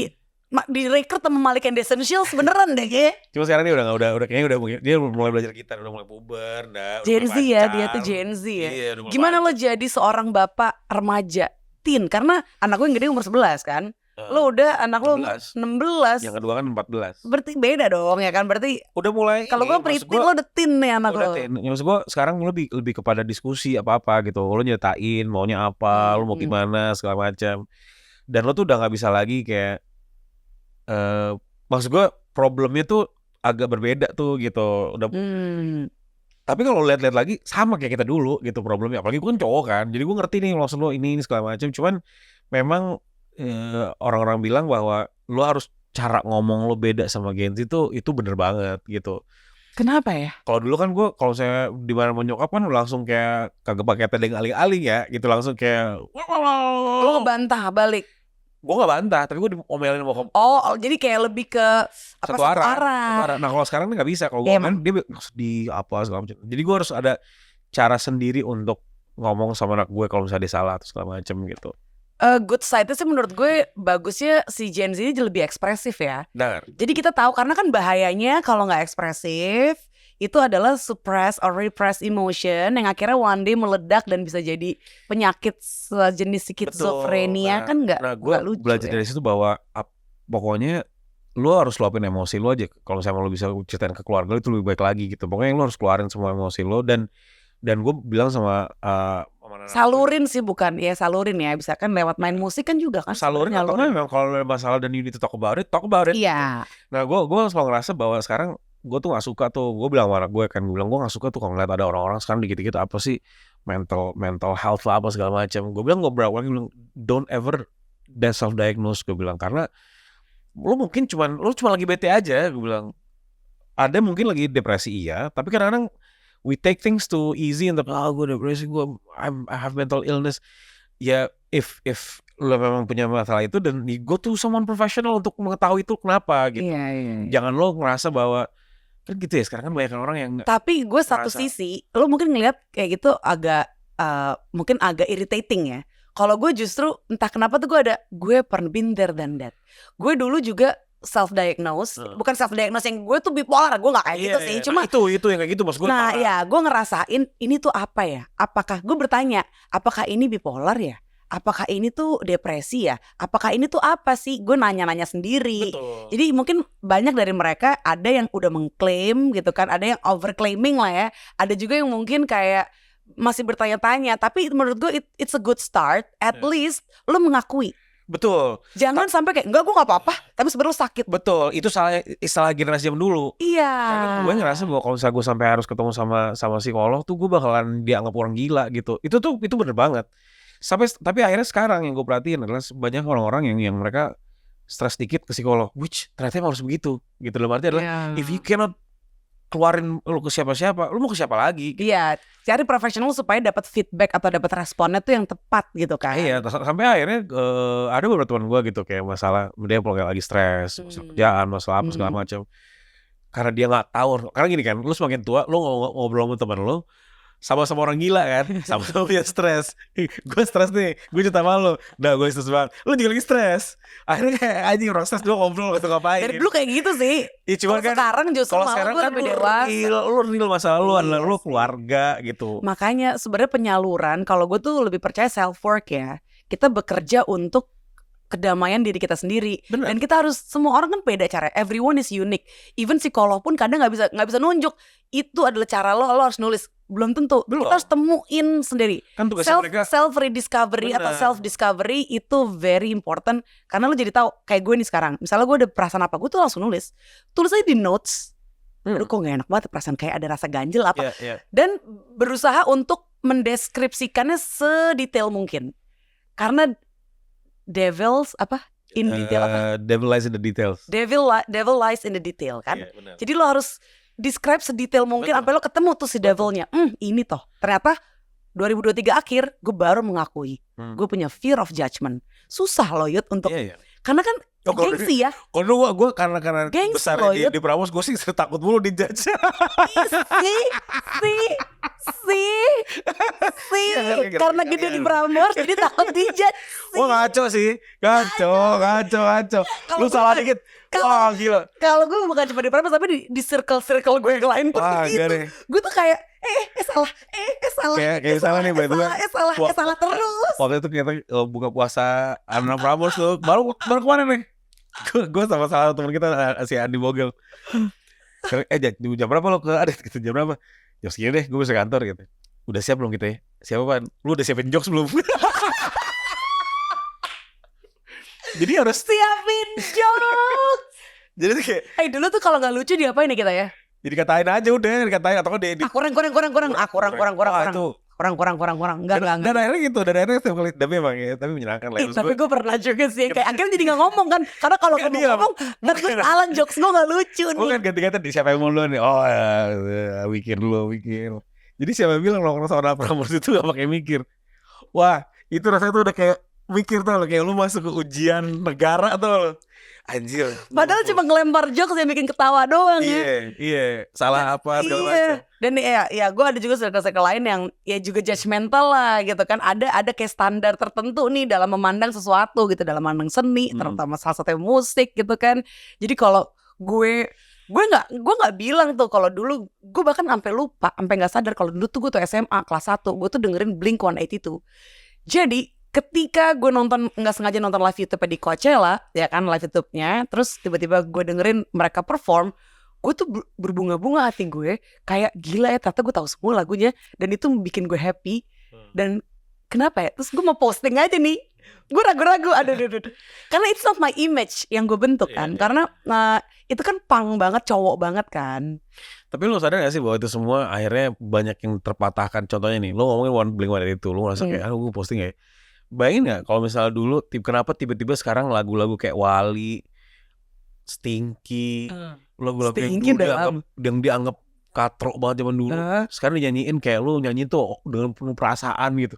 direkrut sama Malik and the Essentials beneran deh kayak. cuma sekarang dia udah kayaknya dia mulai belajar gitar, udah mulai puber, Gen Z ya, dia tuh Gen Z ya. Iya, udah mulai Gimana lo jadi seorang bapak remaja teen? Karena anak gue yang gede umur 11 kan. pacaran. Lo udah anak lo 16. 16. Yang kedua kan 14. Berarti beda dong ya kan. Berarti Udah mulai kalau gue maksud preteen lo udah teen nih anak udah lo. ten. Maksud gue sekarang lebih kepada diskusi apa-apa gitu. Lo nyatain maunya apa, lo mau gimana segala macam. Dan lo tuh udah nggak bisa lagi kayak maksud gue problemnya tuh agak berbeda tuh gitu. Udah tapi kalau lihat-lihat lagi sama kayak kita dulu gitu problemnya. Apalagi gue kan cowok kan. Jadi gue ngerti nih maksud lo ini segala macam. Cuman memang orang-orang bilang bahwa lo harus cara ngomong lo beda sama Gen Z itu bener banget gitu. Kenapa ya? Kalau dulu kan gue kalau saya di mana mau nyokap kan langsung kayak kagak pakai tedeng aling-aling ya gitu, langsung kayak Lo ngebantah balik. gue nggak bantah tapi gue diomelin sama Oh, jadi kayak lebih ke apa satu arah. arah. Nah kalau sekarang nggak bisa, kalau Ya, gue kan dia di apa segala macam. Jadi gue harus ada cara sendiri untuk ngomong sama anak gue kalau misalnya dia salah atau segala macam gitu. Good side-nya sih menurut gue bagusnya si Gen Z ini lebih ekspresif ya. Dengar. Jadi kita tahu karena kan bahayanya kalau nggak ekspresif itu adalah suppress or repress emotion yang akhirnya one day meledak dan bisa jadi penyakit sejenis skizofrenia. Kan nggak Nah gue lucu belajar ya. dari situ bahwa pokoknya lo harus luapin emosi lo aja. Kalau misalnya lo bisa ceritain ke keluarga lo itu lebih baik lagi gitu. Pokoknya lo harus keluarin semua emosi lo dan gue bilang sama Salurin sih bukan ya salurin ya, bisa kan lewat main musik kan juga kan. salurin atau memang kalau ada masalah dan you need to talk about it. Iya. Nah gue selalu ngerasa bahwa sekarang gue tuh gak suka tuh, gue bilang sama anak gue kan, gue bilang gue gak suka tuh kalau ngeliat ada orang-orang sekarang dikit-dikit apa sih mental health lah apa segala macam. Gue bilang bilang don't ever self diagnose, gue bilang, karena lo cuma lagi bete aja, gue bilang. Ada mungkin lagi depresi iya, tapi kadang-kadang we take things too easy untuk gue depresi, I have mental illness. Ya if lo memang punya masalah itu dan go to someone professional untuk mengetahui itu kenapa gitu. Iya. Jangan lo ngerasa bahwa kan gitu ya, sekarang kan banyak orang yang Tapi gue satu ngerasa. sisi, lo mungkin ngeliat kayak gitu agak mungkin agak irritating ya. Kalau gue justru entah kenapa tuh gue pernah been there than that. Gue dulu juga self-diagnose, bukan self-diagnose yang gue tuh bipolar, gue gak kayak gitu sih. Cuma itu yang kayak gitu maksud gue. nah ya gue ngerasain ini tuh apa ya. Apakah gue bertanya, apakah ini bipolar ya? Apakah ini tuh depresi ya? Apakah ini tuh apa sih? Gue nanya-nanya sendiri. Betul. Jadi mungkin banyak dari mereka ada yang udah mengklaim gitu kan, ada yang overclaiming lah ya. Ada juga yang mungkin kayak masih bertanya-tanya. Tapi menurut gue it's a good start. At least lo mengakui. Betul. Jangan sampai kayak enggak gue gak apa-apa, tapi sebenarnya sakit. Betul. Itu istilah generasi zaman dulu. Iya. Karena gue ngerasa bahwa kalau misalnya gue sampai harus ketemu sama psikolog tuh gue bakalan dianggap orang gila gitu. Itu bener banget. Tapi akhirnya sekarang yang gue perhatiin adalah banyak orang-orang yang mereka stres dikit ke psikolog, which ternyata emang harus begitu gitu. Dalam arti adalah if you cannot keluarin lu ke siapa-siapa, lu mau ke siapa lagi? Iya, cari profesional supaya dapat feedback atau dapat responnya tuh yang tepat gitu kan. Iya, sampai akhirnya ada beberapa teman gue gitu kayak masalah dia kayak lagi stres, masalah kerjaan, masalah apa segala macam. Karena dia nggak tahu, karena gini kan, lu semakin tua, lu ngobrol sama teman lu, sama-sama orang gila kan, sama-sama punya stres. Gue stres nih, gue cerita sama lo, nah gue stres banget, lo juga lagi stres. Akhirnya kayak anjing orang stres, gue ngobrol gak tau ngapain. Dari dulu kayak gitu sih. Ya cuman Kalau kan sekarang justru kalau malah sekarang gue kan lebih dewasa. lu real masalah lu adalah Iya lu sih. keluarga gitu. Makanya sebenarnya penyaluran, kalau gue tuh lebih percaya self work ya. Kita bekerja untuk kedamaian diri kita sendiri. Benar. Dan kita harus, semua orang kan beda cara. Everyone is unique. Even psikolog pun kadang nggak bisa nunjuk itu adalah cara lo harus nulis. Belum tentu. Belum. Kita harus temuin sendiri. Kan tugasnya mereka Self rediscovery atau Benar. self discovery itu very important, karena lo jadi tahu. Kayak gue nih sekarang, misalnya gue ada perasaan apa, gue tuh langsung nulis aja di notes. Aduh kok gak enak banget perasaan, kayak ada rasa ganjel apa. Iya. Dan berusaha untuk mendeskripsikannya sedetail mungkin. Karena devils apa? In detail apa? Devil lies in the details. Devil lies in the detail kan. Iya, benar. Jadi lo harus describe sedetail mungkin Betul. sampai lo ketemu tuh si devilnya. Ini toh. Ternyata 2023 akhir gue baru mengakui gue punya fear of judgment. Susah loh Yud untuk Iya. karena kan Oh, kalau gengsi ya. Kalau gue karena Gengsi besar loh, di Yud. Prambors, gue sih takut mulu dijudge. Si Iya, karena gede di Prambors jadi takut dijudge. Wah ngaco sih, ngaco. Lu salah dikit, wah gila. Kalau gue bukan cuma di Prambors tapi di circle gue yang lain pun Wah, begitu. gede. Gue tuh kayak salah. Kayak salah nih, by the way. Salah terus. Waktu itu kita buka puasa anak Prambors tuh, baru kemana nih? Gue sama salah teman kita si Andi Bogel. Jam berapa lo ke Adit gitu, jam berapa? Jam segini deh, gue bisa kantor gitu. Udah siap belum kita ya? Siapa Pan? Lu udah siapin jokes belum? Jadi harus Siapin jokes. jadi tuh kayak Dulu tuh kalau nggak lucu diapain ya kita ya? jadi katain aja udah, dikatain atau di Kurang. Kurang. Enggak. dan akhirnya gitu, dan akhirnya setiap kali tapi emang ya, tapi menyenangkan lah. Tapi gue pernah juga sih kayak akhirnya jadi gak ngomong kan. Karena kalau gue Iya. ngomong ntar gue salah, jokes gue gak lucu Gue nih. kan ganti-ganti di siapa yang mau duluan nih. Oh mikir dulu. Jadi siapa yang bilang nongkrong sama anak Prambors itu gak pakai mikir. Wah itu rasanya tuh udah kayak mikir tau lo, kayak lu masuk ke ujian negara tau lo. Anjir. Padahal cuma ngelempar jokes yang bikin ketawa doang ya. Iya. Salah apa segala macam. Iya. Dan ya gue ada juga circle-circle lain yang ya juga judgmental lah gitu kan. Ada kayak standar tertentu nih dalam memandang sesuatu gitu, dalam memandang seni, terutama salah satunya musik gitu kan. Jadi kalau gue nggak bilang tuh kalau dulu gue bahkan sampai lupa, sampai nggak sadar kalau dulu tuh gue tuh SMA kelas 1 gue tuh dengerin Blink-182. Jadi ketika gue nggak sengaja nonton live YouTube di Coachella ya kan, live YouTube-nya, terus tiba-tiba gue dengerin mereka perform, gue tuh berbunga-bunga hati gue, kayak gila ya ternyata gue tahu semua lagunya dan itu bikin gue happy. Dan kenapa ya? Terus gue mau posting aja nih, gue ragu-ragu, aduh. Karena it's not my image yang gue bentuk kan, karena itu kan punk banget, cowok banget kan. Tapi lu sadar gak sih bahwa itu semua akhirnya banyak yang terpatahkan. Contohnya nih, lu ngomongin Blink-182, lu ngerasa kayak gue posting ya. Bayangin gak kalau misalnya dulu kenapa tiba-tiba sekarang lagu-lagu kayak Wali, Stinky, lagu-lagu Stinky yang dianggap katrok banget zaman dulu, sekarang dinyanyiin kayak lu nyanyi tuh dengan penuh perasaan gitu.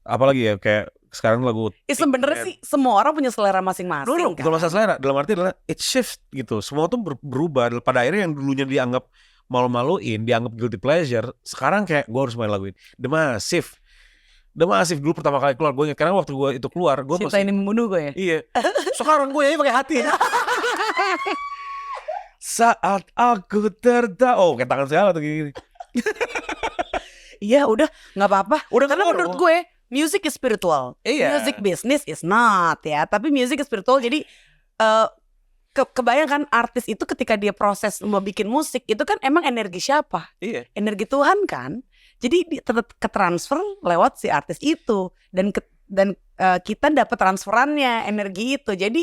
Apalagi ya kayak sekarang lagu sebenarnya sih semua orang punya selera masing-masing kan. bukan masalah selera, dalam arti adalah it shift gitu. Semua tuh berubah. Pada akhirnya yang dulunya dianggap malu-maluin, dianggap guilty pleasure, sekarang kayak gue harus main lagu ini. The Massive dulu pertama kali keluar, gue ingat karena waktu gue itu keluar, gue Cinta ini membunuh gue ya. Iya. Sekarang gue nyanyi pakai hati. Saat aku kayak tangan segala tuh gini. Iya udah nggak apa-apa. Udah Karena keluar menurut dong. gue music is spiritual. Iya. Music business is not ya. Tapi music is spiritual. Jadi kebayangkan artis itu ketika dia proses mau bikin musik itu kan emang energi siapa? Iya. Energi Tuhan kan. Jadi ketransfer lewat si artis itu dan kita dapat transferannya energi itu. Jadi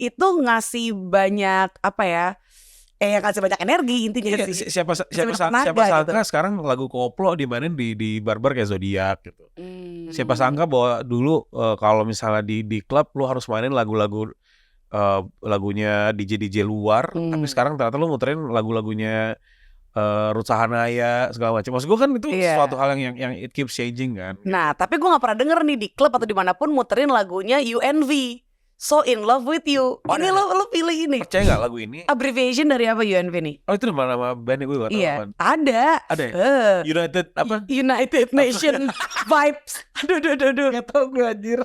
itu ngasih banyak apa ya? Ngasih banyak energi intinya Iya, sih. siapa tenaga sangka gitu. sekarang lagu koplo dimainin di barbar kayak Zodiac gitu. Siapa sangka bahwa dulu kalau misalnya di klub lu harus mainin lagu-lagu lagunya DJ luar, tapi sekarang ternyata lu muterin lagu-lagunya Ruth Sahanaya segala macam. Maksud gue kan itu suatu hal yang it keeps changing kan. Nah, tapi gue gak pernah denger nih di klub atau dimanapun muterin lagunya UNV. So In Love With You. Oh, Ini ada. lo pilih ini. Percaya nggak lagu ini? Abbreviation dari apa UNV nih? Oh itu nama bandnya gue gak tahu Iya, apaan. ada. Ada ya? United apa? United Nation Vibes. Aduh. Gak tau gue anjir.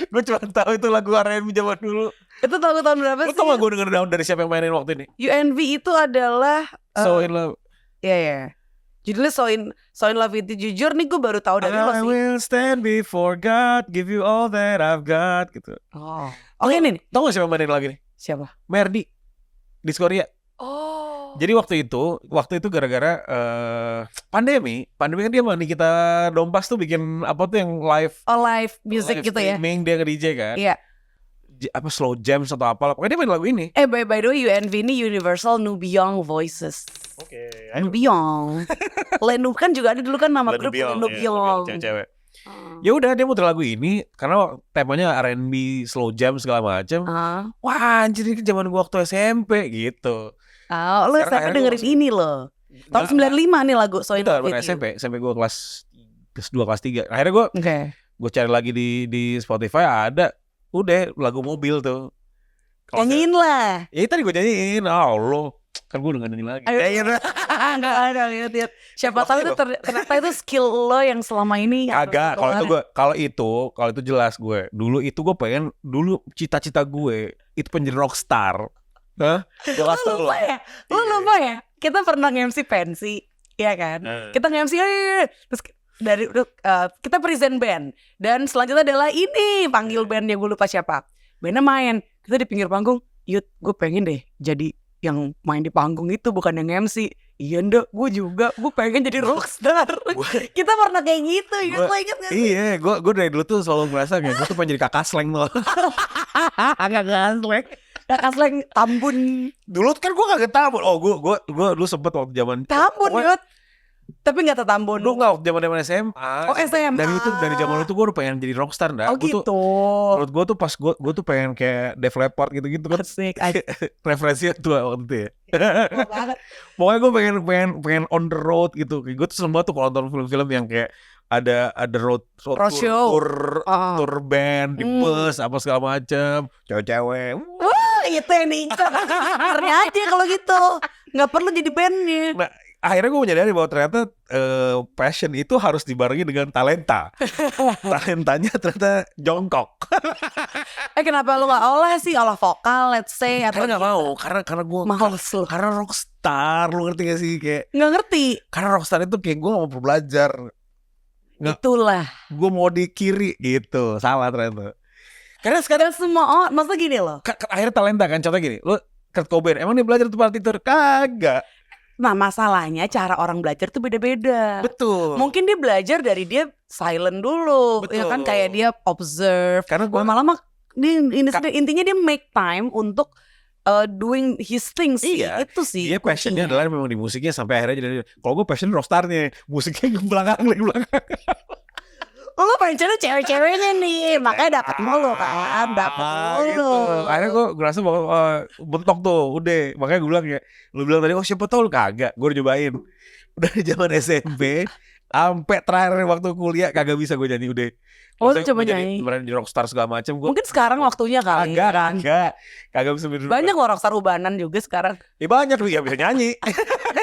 Gue cuma tahu itu lagu R&B zaman dulu. Itu tahun berapa Lo sih? tau gak gue denger dari siapa yang mainin waktu ini? UNV itu adalah So In Love. ya. Judulnya So In Love With You. Jujur nih gue baru tahu dari lo I sih. will stand before God, give you all that I've got gitu. Oh. Oke nih. Tau gak siapa yang mainin lagu ini? Siapa? Merdi di Korea. Oh. Jadi waktu itu gara-gara pandemi kan dia sama Nikita Dompas tuh bikin apa tuh yang live Live music live gitu ya. streaming, dia nge-DJ kan. Iya. Apa slow jams atau apa. Pokoknya dia main lagu ini. By the way UNV ini Universal Nubiong Voices. Oke. Nubiong. Lenu kan juga ada dulu kan nama grup Nubiong. Cewek-cewek. Ya udah dia muter lagu ini karena temanya R&B, slow jam segala macam. Wah, anjir ini zaman gua waktu SMP gitu. Lo SMP dengerin ini loh. Tahun 95 nih lagu So In Love With You. SMP gua kelas 2 kelas 3. Akhirnya gua cari lagi di Spotify ada udah lagu mobil tuh. Nyanyiin lah. Ya tadi gua nyanyiin. Allah, kan gua udah gak nyanyi lagi. Enggak ada lihat. Siapa tahu itu ternyata itu skill lo yang selama ini agak kalau itu jelas gue. Dulu cita-cita gue itu pengen jadi rockstar. Hah? Lo lupa ya? Kita pernah nge-MC pensi, ya kan? Kita nge-MC terus kita present band dan selanjutnya adalah ini panggil bandnya gue lupa siapa. Bandnya main, kita di pinggir panggung. Yud, gue pengen deh jadi yang main di panggung itu bukan yang MC. Iya ndak, gue juga, gue pengen jadi rockstar. Kita pernah kayak gitu, lo inget gak sih? Iya, gue dari dulu tuh selalu ngerasa kayak gue tuh pengen jadi kakak slang loh. Kakak slang Tambun. Dulu kan gue gak Tambun. Oh, gue dulu sempet waktu zaman Tambun, Yud. Tapi gak Tambun. Dulu gak waktu zaman SMA. Oh, SMA. Dari zaman itu gue udah pengen jadi rockstar dah. Oh gitu. Menurut gue tuh pas gue tuh pengen kayak Def Leppard gitu-gitu kan. Asik. Referensinya tua waktu itu ya. Banget. Pokoknya gue pengen on the road gitu. Gue tuh seneng banget tuh kalau nonton film-film yang kayak ada road show. tour band di bus apa segala macam, cewek-cewek. Wah, itu yang diincar. Aja kalau gitu. Nggak perlu jadi bandnya. Nah, akhirnya gue menyadari bahwa ternyata passion itu harus dibarengi dengan talenta. Talentanya ternyata jongkok. Kenapa lu nggak olah vokal, let's say atau Karena nggak mau, karena gue males lu. karena rockstar, lu ngerti gak sih kayak? Nggak ngerti. Karena rockstar itu kayak gue gak mau belajar. Itulah. Gue mau di kiri gitu, salah ternyata. Karena sekarang semua maksudnya gini loh. Akhirnya talenta kan, contohnya gini, lu Kurt Cobain, emang dia belajar tuh partitur? Kagak. Nah masalahnya cara orang belajar tuh beda-beda. Betul. Mungkin dia belajar dari dia silent dulu. Betul. Ya kan kayak dia observe. Karena gue lama-lama intinya dia make time untuk doing his things. Iya, itu sih. Dia passionnya adalah memang di musiknya sampai akhirnya jadi. Kalau gue passion rockstarnya, musiknya ke belakang. Lo pengen cewek-ceweknya nih, makanya dapat mulu kan, dapat mulu. Gitu. Akhirnya gue ngerasa bahwa bentok tuh, udah. Makanya gue bilang ya, lu bilang tadi, siapa tau lu kagak. Gue udah cobain. Udah dari zaman SMP sampai terakhir waktu kuliah kagak bisa gue nyanyi udah. Coba nyanyi. Jadi rockstar segala macam. Mungkin sekarang waktunya kali. Kagak bisa bener. Banyak loh rockstar ubanan juga sekarang. Ya banyak lu ya bisa nyanyi.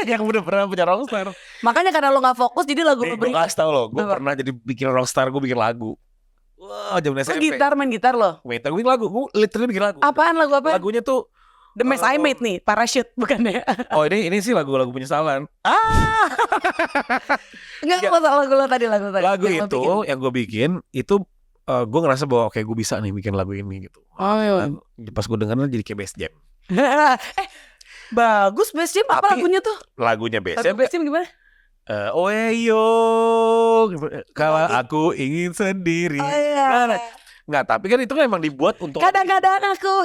Yang udah pernah punya rockstar. Makanya karena lo gak fokus jadi lagu lo gue kasih tau lo, gue pernah jadi bikin rockstar, gue bikin lagu. Wah, zaman SMP. Main gitar lo? Gue bikin lagu, gue literally bikin lagu. Apaan lagu apa? Lagunya tuh The Mess I Made nih, Parachute bukan ya? Oh ini sih lagu penyesalan. Enggak masalah lagu lo tadi. Lagu itu yang gue bikin itu gue ngerasa bahwa kayak gue bisa nih bikin lagu ini gitu. Iya. Pas gue dengarnya jadi kayak Bass Jam. Bagus Bass Jam. Apa lagunya tuh? Lagunya Bass Jam. Bass Jam gimana? Oeyo, kalau aku ingin sendiri. Nggak, tapi kan itu kan emang dibuat untuk kadang-kadang aku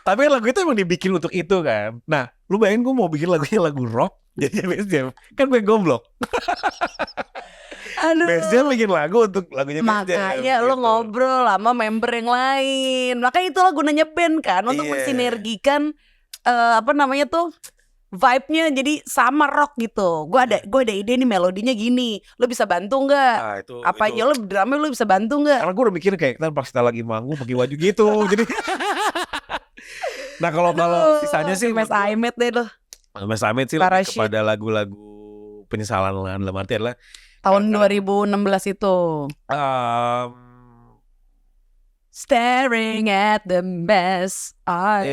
tapi kan lagu itu emang dibikin untuk itu kan. Nah, lu bayangin gue mau bikin lagunya lagu rock jadi Bass Jam, kan gue goblok. Bass Jam bikin lagu untuk lagunya Bass Jam. Makanya lo ngobrol sama member yang lain. Makanya itulah gunanya band kan, untuk mensinergikan apa namanya tuh, vibe-nya jadi sama rock gitu. Gue ada ide nih melodinya gini. Lo bisa bantu nggak? Nah, Apa ya lo drumnya lo bisa bantu nggak? Karena gue udah mikir kayak kita pas kita lagi manggung pakai baju gitu. Jadi nah kalau sisanya sih Mas Aimet deh lo. Mas Amit sih Para lebih kepada lagu-lagu penyesalan lah, dalam arti adalah tahun 2016 itu. Staring at the mess I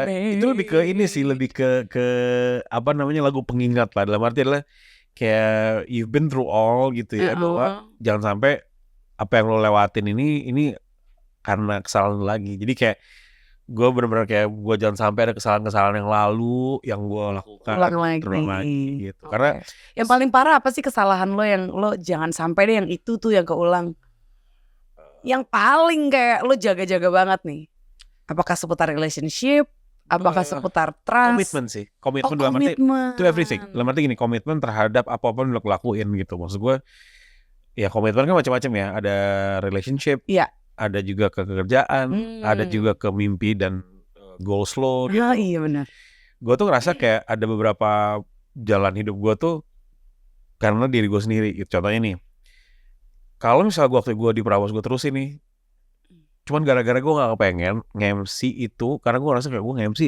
made. Itu lebih ke ini sih, lebih ke apa namanya, lagu pengingat lah, dalam arti adalah kayak you've been through all gitu ya, bahwa jangan sampai apa yang lo lewatin ini karena kesalahan lo lagi. Jadi kayak gue benar-benar kayak gue jangan sampai ada kesalahan-kesalahan yang lalu yang gue lakukan terulang lagi gitu. Karena yang paling parah apa sih kesalahan lo yang lo jangan sampai deh yang itu tuh yang keulang? Yang paling kayak lo jaga-jaga banget nih. Apakah seputar relationship? Apakah seputar trust? Komitmen sih. Komitmen dalam arti to everything. Dalam arti gini, komitmen terhadap apapun yang lo lakuin gitu. Maksud gue ya komitmen kan macam-macam ya. Ada relationship, ada juga ke kerjaan, ada juga ke mimpi dan goals lo gitu. Iya benar. Gue tuh ngerasa kayak ada beberapa jalan hidup gue tuh karena diri gue sendiri gitu. Contohnya nih, kalau misalnya waktu gue di Prambors gue terus ini, cuman gara-gara gue gak kepengen nge-MC itu, karena gue ngerasa kayak gue nge-MC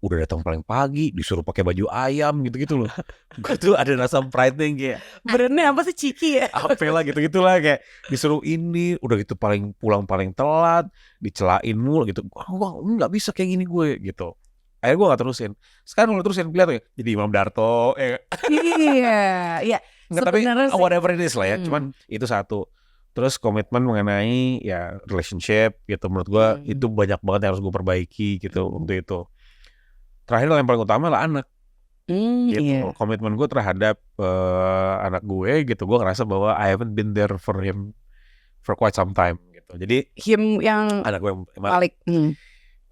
udah datang paling pagi, disuruh pakai baju ayam gitu-gitu loh. Gue tuh ada rasa pride-nya kayak brandnya apa sih, Ciki ya? Apa lah gitu-gitulah, kayak disuruh ini, udah gitu pulang paling telat, dicelain mulu gitu. Wah, nggak bisa kayak gini gue gitu. Akhirnya gue gak terusin. Sekarang gue terusin, lihat ya, jadi Imam Darto. Iya. Nggak, tapi whatever it is lah ya. Cuman itu satu. Terus komitmen mengenai ya relationship gitu, menurut gue itu banyak banget yang harus gue perbaiki gitu untuk itu. Terakhir yang paling utama lah anak. Gitu. Komitmen gue terhadap anak gue gitu, gue ngerasa bahwa I haven't been there for him for quite some time gitu. Jadi him yang anak gue Malik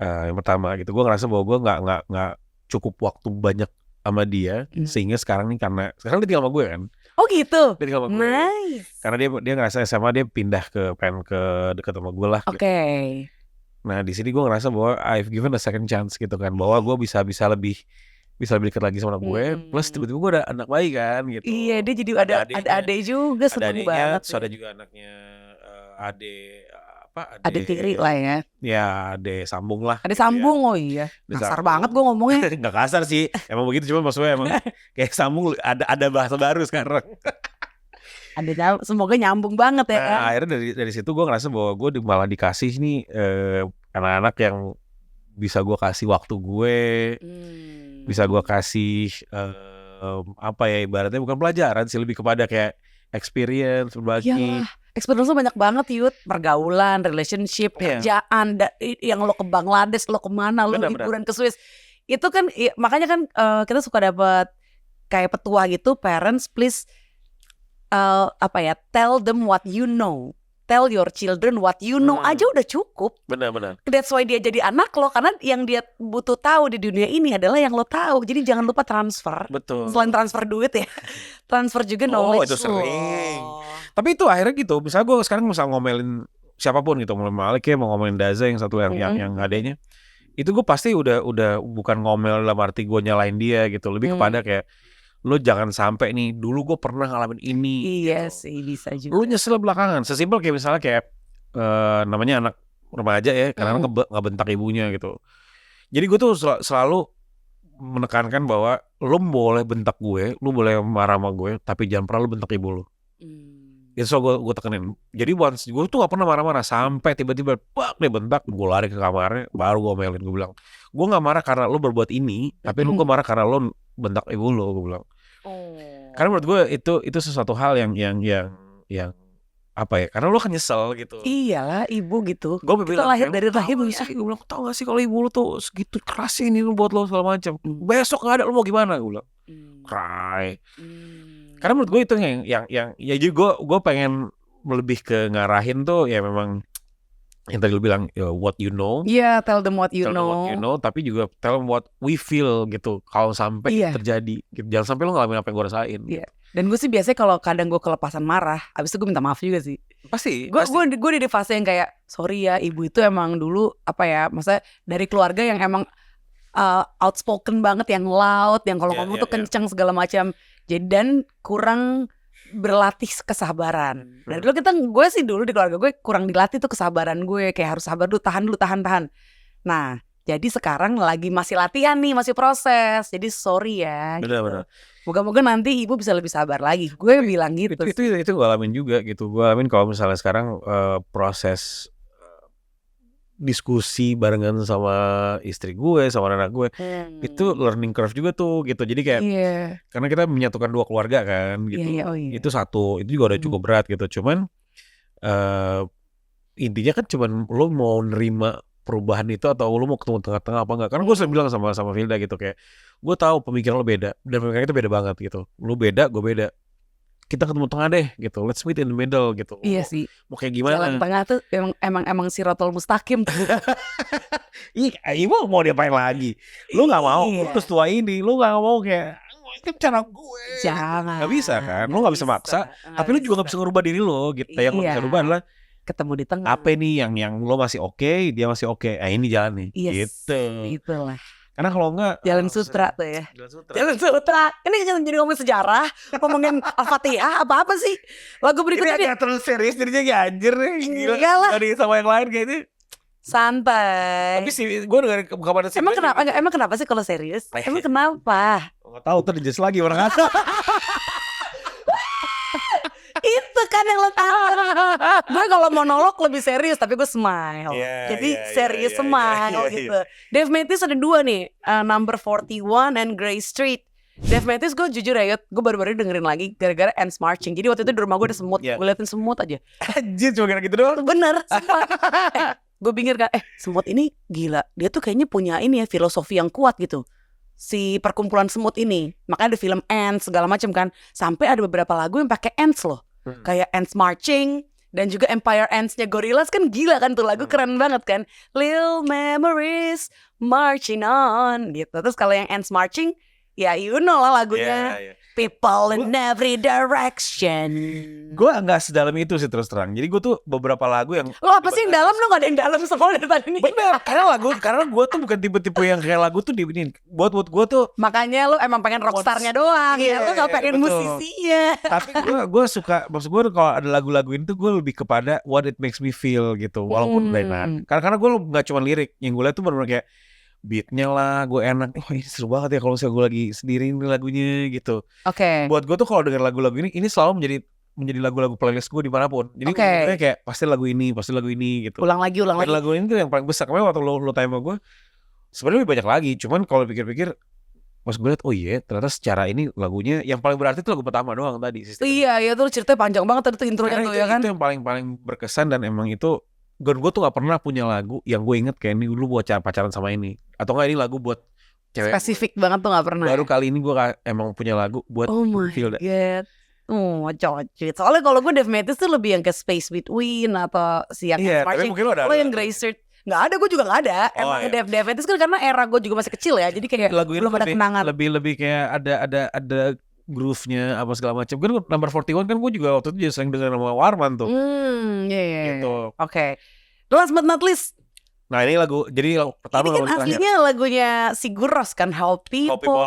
yang pertama gitu, gue ngerasa bahwa gue nggak cukup waktu banyak sama dia, sehingga sekarang nih, karena sekarang dia tinggal sama gue kan. Oh gitu. Dia tinggal sama gue. Nice. Karena dia ngerasa SMA dia pindah pengen ke dekat sama gue lah. Oke. Nah di sini gue ngerasa bahwa I've given a second chance gitu kan, bahwa gue bisa lebih dekat lagi sama anak gue. Plus tiba-tiba gue ada anak bayi kan gitu. Iya, dia jadi ada adik juga, seneng banget. So ada juga anaknya adik tiri lah ya. Ya adik sambung lah. Adik sambung, oh iya. Kasar banget gue ngomongnya. Nggak kasar sih, emang begitu, cuma maksudnya emang kayak sambung, ada bahasa baru sekarang. Semoga nyambung banget ya. Nah, akhirnya dari situ gue ngerasa bahwa gue malah dikasih nih anak-anak yang bisa gue kasih waktu gue, bisa gue kasih apa ya, ibaratnya bukan pelajaran sih, lebih kepada kayak experience, berbagi. Iyalah, experience lo banyak banget Yud. Pergaulan, relationship, kerjaan, yang lo ke Bangladesh, lo kemana, lo liburan ke Swiss. Itu kan makanya kan kita suka dapat kayak petua gitu, parents please tell them what you know. Tell your children what you know aja udah cukup. Benar. That's why dia jadi anak lo, karena yang dia butuh tahu di dunia ini adalah yang lo tahu. Jadi jangan lupa transfer. Betul. Selain transfer duit ya, transfer juga knowledge. Itu sering. Tapi itu akhirnya gitu. Misalnya gue sekarang bisa ngomelin siapapun gitu, mau Malik ya, mau ngomelin Daza yang satu yang adanya. Itu gue pasti udah bukan ngomel dalam arti gue nyalain dia gitu. Lebih kepada kayak lo jangan sampai nih, dulu gue pernah ngalamin ini. Iya gitu. sih, bisa juga. Lo nyesel belakangan. Sesimpel kayak misalnya kayak namanya anak remaja ya, karena ngebentak ibunya gitu. Jadi gue tuh selalu menekankan bahwa lo boleh bentak gue, lo boleh marah sama gue, tapi jangan pernah lo bentak ibu lo. Itu so gue tekenin. Jadi once gue tuh gak pernah marah-marah, sampai tiba-tiba dia bentak, gue lari ke kamarnya, baru gue omelin. Gue bilang, gue gak marah karena lo berbuat ini, tapi gue marah karena lo bentak ibu lo, gue bilang. Karena menurut gue itu sesuatu hal yang apa ya, karena lo kan nyesel gitu. Iyalah, ibu gitu. Gue kita lahir dari rahim bisa. Gue bilang, tau gak sih kalau ibu lo tuh segitu keras ini buat lo segala macam. Besok gak ada, lo mau gimana? Gue bilang, cry. Karena menurut gue itu yang ya jadi gue pengen lebih ke ngarahin tuh ya memang yang tadi lu bilang what you know. Iya, tell them what you know. Tapi juga tell them what we feel gitu. Kalau sampai terjadi gitu. Jangan sampai lo ngalamin apa yang gue rasain. Iya. Dan gue sih biasanya kalau kadang gue kelepasan marah, abis itu gue minta maaf juga sih. Pasti. Gue di fase yang kayak sorry ya, ibu itu emang dulu apa ya, maksudnya dari keluarga yang emang outspoken banget, yang loud, yang kalau ngomong tuh kenceng segala macam. Jadi dan kurang berlatih kesabaran. Dan dulu gue sih dulu di keluarga gue kurang dilatih tuh kesabaran gue, kayak harus sabar dulu, tahan. Nah, jadi sekarang lagi masih latihan nih, masih proses. Jadi sorry ya. Benar-benar. Moga-moga nanti ibu bisa lebih sabar lagi. Gue bilang gitu. Itu gue alamin juga gitu. Gue alamin kalau misalnya sekarang proses diskusi barengan sama istri gue, sama anak gue, itu learning curve juga tuh gitu. Jadi kayak karena kita menyatukan dua keluarga kan gitu. Itu satu, itu juga udah cukup berat gitu. Cuman intinya kan cuman lo mau nerima perubahan itu atau lo mau ketemu tengah-tengah apa enggak. Karena gue selalu bilang sama Vilda gitu, kayak gue tahu pemikiran lo beda dan pemikiran kita beda banget gitu. Lo beda, gue beda. Kita ketemu tengah deh gitu. Let's meet in the middle gitu. Iya sih. Mau kayak gimana? Jalan tengah tuh emang sirotol mustaqim. Iya, ibu mau diapain lagi? Lu nggak mau terus tua ini, lu nggak mau kayak itu cara gue. Jangan. Gak bisa kan? Lu nggak bisa maksa. Tapi lu juga nggak bisa ngerubah diri lo. Gitu. Yang lu bisa rubah adalah ketemu di tengah. Apa nih yang lo masih oke, dia masih oke. Ini jalan nih. Gitu. Itulah. Karena kalau enggak Jalan sutra tuh ya. Jalan sutra. Ini jangan jadi ngomongin sejarah, ngomongin Al-Fatihah apa sih? Lagu berikutnya ini agak terlalu serius jadinya kayak anjir nih. Enggak lah. Tadi sama yang lain kayak ini. Santai. Tapi sih gue dengerin kapan sih. Emang kenapa sih kalau serius? Emang kenapa? Enggak tahu terjelas lagi orang kata. Itu kan yang lo tahu. Gue kalau monolog lebih serius, tapi gue smile. Jadi serius smile gitu. Dave Matthews ada 2 nih, Number 41 and Grey Street. Dave Matthews gue jujur ya, gue baru-baru dengerin lagi gara-gara Ants Marching. Jadi waktu itu di rumah gue ada semut, gue liatin semut aja. Anjir cuma kayak gitu doang. Bener, gue pikir kan, semut ini gila. Dia tuh kayaknya punya ini ya, filosofi yang kuat gitu. Si perkumpulan semut ini. Makanya ada film Ants segala macam kan. Sampai ada beberapa lagu yang pakai ants loh. Kayak Ants Marching dan juga Empire Ants-nya Gorillaz kan gila kan tuh lagu keren banget kan. Little Memories Marching On gitu. Terus kalau yang Ants Marching ya you know lah lagunya. People in every direction. Gue gak sedalam itu sih terus terang. Jadi gue tuh beberapa lagu yang lo apa sih yang dalam, lo gak ada yang dalam semua dari tadi nih. Bener, karena gue tuh bukan tipe-tipe yang kayak lagu tuh dibikin. Buat gue tuh makanya lo emang pengen rockstarnya doang. Lo gak pengen musisinya. Tapi gue suka, maksud gue kalau ada lagu-lagu ini tuh gue lebih kepada what it makes me feel gitu. Walaupun enak. Karena gue gak cuma lirik. Yang gue liat tuh bener-bener kayak beatnya lah, gue enak. Ini seru banget ya kalau misalnya gue lagi sendiri ini lagunya gitu. Buat gue tuh kalau denger lagu-lagu ini selalu menjadi lagu-lagu playlist gue dimanapun. Jadi gue kayak pasti lagu ini gitu. Ulang lagi. Dan lagu ini tuh yang paling besar. Karena waktu lo tanya sama gue, sebenarnya lebih banyak lagi. Cuman kalau pikir-pikir, pas gue liat, ternyata secara ini lagunya yang paling berarti itu lagu pertama doang tadi. Iya tuh ceritanya panjang banget tadi tuh intronya tuh ya kan. Itu yang paling berkesan dan emang itu. Gue tuh gak pernah punya lagu yang gue inget kayak ini dulu buat pacaran sama ini. Atau gak ini lagu buat cewek. Spesifik banget tuh gak pernah. Baru kali ini gue emang punya lagu buat Vilda. Oh my god. Soalnya kalau gue Dave Matthews tuh lebih yang ke Space Between atau si yang Marching. Lo yang Grey Street gak ada, gue juga gak ada. Emang Dave Matthews kan karena era gue juga masih kecil ya. Jadi kayak lagu belum ada kenangan. Lebih kayak ada groove-nya apa segala macam. Kan Number 41 kan gue juga waktu itu sering dengar sama Warman tuh. Gitu. Oke. Last but not least. Nah ini lagu, jadi pertama ini kan aslinya lagunya Sigur Rós kan, How People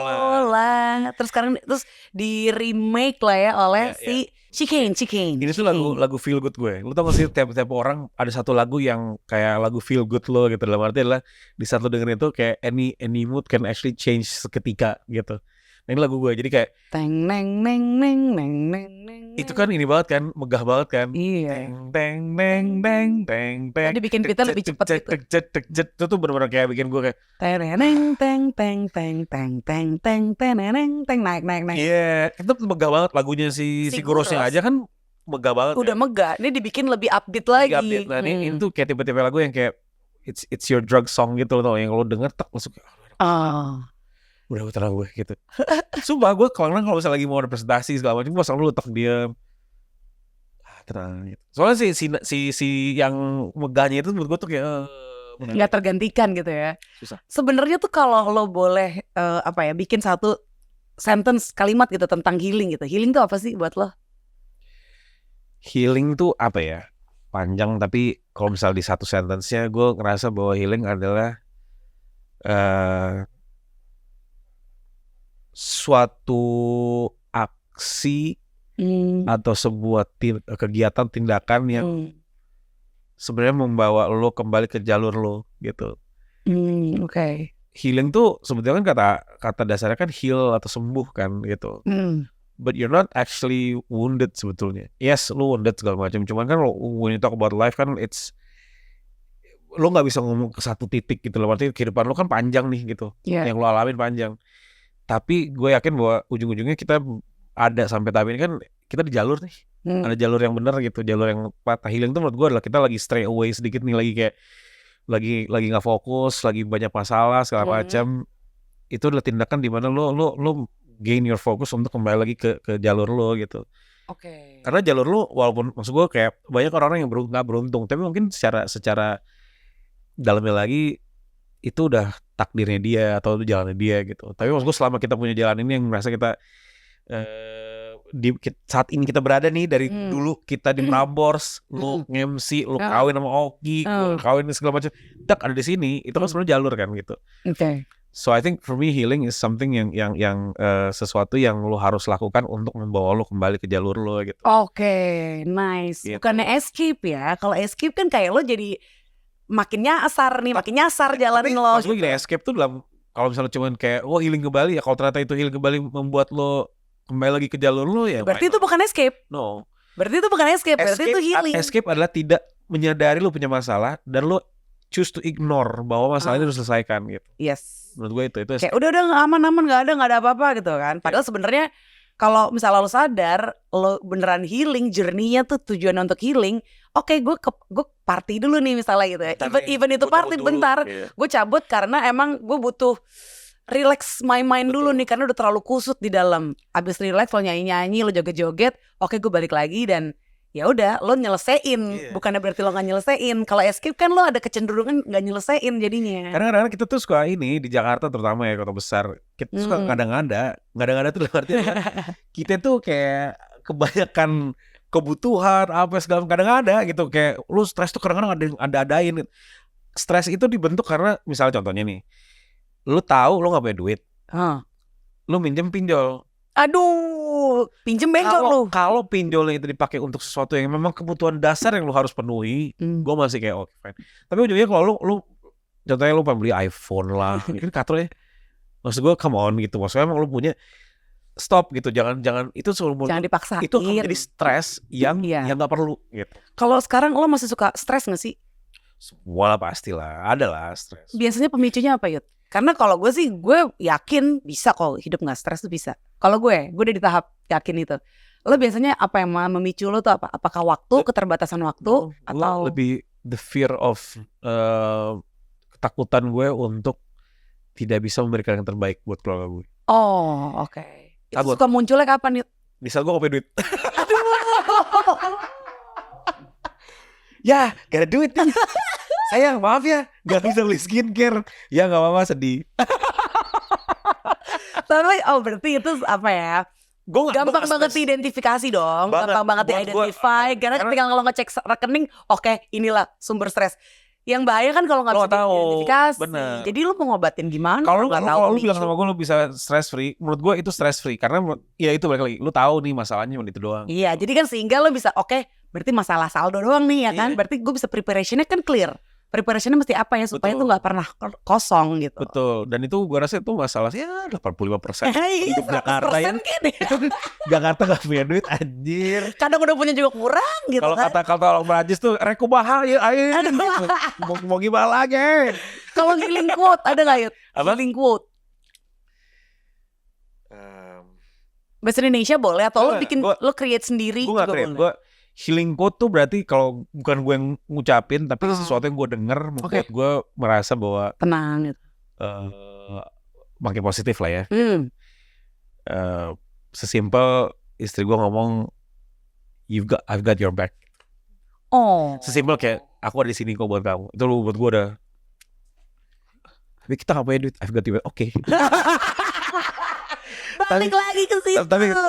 lah. Terus di remake lah ya oleh si Chicane. Ini tuh lagu feel good gue. Lu tau gak sih tiap orang ada satu lagu yang kayak lagu feel good lo gitu. Dalam arti adalah di saat lo dengerin itu kayak any mood can actually change seketika gitu. Nah ini lagu gue, jadi kayak teng neng neng neng neng neng neng. Itu kan ini banget kan, megah banget kan. Iya. Teng teng teng teng teng. Jadi bikin kita lebih cepat gitu. Itu tuh benar-benar kayak bikin gue kayak teng teng teng teng teng teng teng teng teng naik. Iya, itu megah banget lagunya si Gorosnya aja kan megah banget. Udah megah, ini dibikin lebih upbeat lagi. Nah ini tuh kayak tipe-tipe lagu yang kayak it's your drug song gitu loh, yang lo denger tak langsung udah tenang gue gitu. Sumpah gue kalau misalnya lagi mau ada presentasi segala macam, gue selalu letak dia tenang gitu. Soalnya si yang megahnya itu menurut gue tuh kayak nggak tergantikan gitu ya. Susah. Sebenarnya tuh kalau lo boleh bikin satu sentence kalimat gitu tentang healing gitu. Healing tuh apa sih buat lo? Healing tuh apa ya? Panjang, tapi kalau misal di satu sentence-nya gue ngerasa bahwa healing adalah suatu aksi atau sebuah kegiatan tindakan yang sebenarnya membawa lo kembali ke jalur lo gitu. Oke. Healing tuh sebetulnya kan kata dasarnya kan heal atau sembuh kan gitu. But you're not actually wounded sebetulnya. Yes, lo wounded segala macam. Cuman kan when you talk about life kan lo nggak bisa ngomong ke satu titik gitu loh. Berarti kehidupan lo kan panjang nih gitu. Yang lo alamin panjang. Tapi gue yakin bahwa ujung-ujungnya kita ada sampai tahap ini kan kita di jalur nih. Ada jalur yang benar gitu, jalur yang tepat. Healing tuh menurut gue adalah kita lagi stray away sedikit nih, lagi kayak lagi nggak fokus, lagi banyak masalah segala macam. Itu adalah tindakan di mana lo gain your focus untuk kembali lagi ke jalur lo gitu. Oke. Karena jalur lo walaupun maksud gue kayak banyak orang yang nggak beruntung, tapi mungkin secara dalamnya lagi itu udah takdirnya dia atau itu jalannya dia gitu. Tapi maksud gue selama kita punya jalan ini yang merasa kita saat ini kita berada nih dari dulu kita di Prambors, lu nge-MC, lu kawin sama Oki, kawin segala macam, tak ada di sini, itu kan sebenarnya jalur kan gitu. Oke. So I think for me healing is something yang sesuatu yang lu harus lakukan untuk membawa lu kembali ke jalur lu gitu. Oke, nice. Gitu. Bukannya escape ya? Kalau escape kan kayak lo jadi makin nyasar nih, makin nyasar jalan lo. Maksud gue gini, escape tuh dalam kalau misalnya cuman kayak healing kembali ya, kalau ternyata itu healing kembali membuat lo kembali lagi ke jalur lo ya. Berarti itu bukan escape. No. Berarti itu bukan escape, berarti itu healing. Escape adalah tidak menyadari lo punya masalah dan lo choose to ignore bahwa masalah itu harus diselesaikan gitu. Yes. Menurut gue itu kayak udah aman nggak ada apa-apa gitu kan. Padahal sebenarnya kalau misalnya lo sadar lo beneran healing, journey-nya tuh tujuan untuk healing. Oke, gue party dulu nih misalnya gitu ya. Even itu party bentar, gue cabut karena emang gue butuh relax my mind dulu nih karena udah terlalu kusut di dalam. Abis relax lo nyanyi-nyanyi, lo joget-joget, oke gue balik lagi dan ya udah lo nyelesain. Bukannya berarti lo nggak nyelesain. Kalau escape kan lo ada kecenderungan nggak nyelesain jadinya. Karena kadang-kadang kita tuh suka ini di Jakarta terutama ya, kota besar, kita suka ngada-ngada tuh artinya kita tuh kayak kebanyakan kebutuhan apa segala kadang-kadang gitu, kayak lu stres tuh kadang-kadang ada-adain. Stres itu dibentuk karena misalnya contohnya nih, lu tahu lu nggak punya duit, lu minjem pinjol. Aduh, pinjem bengkel lu. Kalau pinjolnya itu dipakai untuk sesuatu yang memang kebutuhan dasar yang lu harus penuhi, gue masih kayak oke fine. Tapi ujungnya kalau lu contohnya lu pengen beli iPhone lah, kan katro ya. Maksud gue come on gitu, maksudnya emang lu punya stop gitu, jangan itu jangan dipaksain. Itu akan jadi stres yang nggak perlu gitu. Kalau sekarang lo masih suka stres nggak sih? Semua lah pastilah, ada lah stres. Biasanya pemicunya apa Yud? Karena kalau gue sih, gue yakin bisa kok hidup nggak stres tuh bisa. Kalau gue udah di tahap yakin itu. Lo biasanya apa yang memicu lo tuh apa? Apakah waktu, keterbatasan waktu, atau lebih the fear of ketakutan gue untuk tidak bisa memberikan yang terbaik buat keluarga gue. Oh, oke. Itu suka munculnya kapan Yud? Di saat gue gak punya duit. Aduh. Ya, gak ada duit. Sayang, maaf ya, gak bisa beli skincare. Ya gak apa-apa, sedih. Tapi berarti itu apa ya? Gampang banget diidentifikasi dong. Gampang banget diidentify. Karena ketika kalau ngecek rekening, oke, inilah sumber stres. Yang bahaya kan kalau nggak bisa diidentifikasi. Bener. Jadi lu mau ngobatin gimana? Kalau lu bilang sama gue lu bisa stress free, menurut gue itu stress free karena ya itu balik lagi, lu tahu nih masalahnya cuma itu doang. Iya, jadi kan sehingga lu bisa berarti masalah saldo doang nih ya kan? Berarti gue bisa preparationnya kan clear. Preparationnya mesti apa ya supaya itu nggak pernah kosong gitu. Betul. Dan itu gue rasa itu masalah ya 85% hidup Jakarta ya. Jakarta gak punya duit anjir. Kadang udah punya juga kurang gitu. Kalau kata orang Perancis tuh reko mahal ya ayo. Mau gimana lagi? Kalau healing quote ada nggak Yud? Healing quote. Bahasa Indonesia boleh atau lo bikin lo create sendiri juga boleh. Gue healing quote tuh berarti kalau bukan gue yang ngucapin tapi sesuatu yang gue denger membuat gue merasa bahwa tenang gitu. Makin positif lah ya. Sesimpel istri gue ngomong I've got your back. Oh. Sesimpel kayak aku ada di sini kok buat kamu. Itu lu buat gue udah. Tapi kita gak punya duit. I've got your back. Oke. Balik lagi ke situ.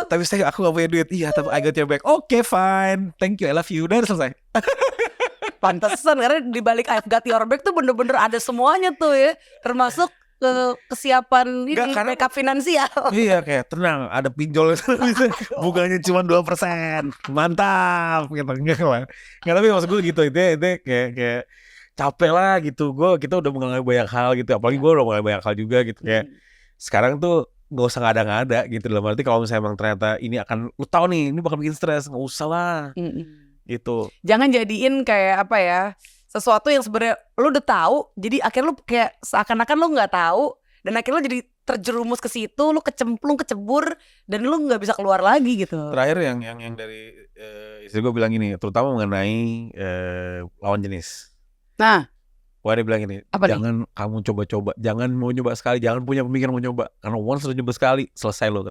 Tapi saya aku gak punya duit. Iya, tapi I got your back. Oke, fine. Thank you, I love you. Udah selesai. Pantesan karena di balik I've got your back tuh bener-bener ada semuanya tuh ya. Termasuk kesiapan ini Nggak, karena- backup finansial. Iya kayak tenang ada pinjol bunganya cuma 2%. Mantap gitu. Enggak lah. Enggak, tapi maksud gue gitu itu kayak capek lah gitu. Kita udah mengalami banyak hal gitu. Apalagi gue udah mengalami banyak hal juga gitu kayak sekarang tuh nggak usah ngada-ngada gitu. Dalam arti kalau misalnya emang ternyata ini akan lu tahu nih ini bakal bikin stres, nggak usah lah gitu. Jangan jadiin kayak apa ya, sesuatu yang sebenarnya lu udah tahu, jadi akhirnya lu kayak seakan-akan lu nggak tahu, dan akhirnya lu jadi terjerumus ke situ, lu kecemplung, kecebur, dan lu nggak bisa keluar lagi gitu. Terakhir yang dari istri gue bilang gini, terutama mengenai lawan jenis. Nah, Wah dia bilang gini, Apa nih? jangan kamu coba-coba, jangan mau nyoba sekali, jangan punya pemikiran mau nyoba, karena once udah nyoba sekali selesai lo.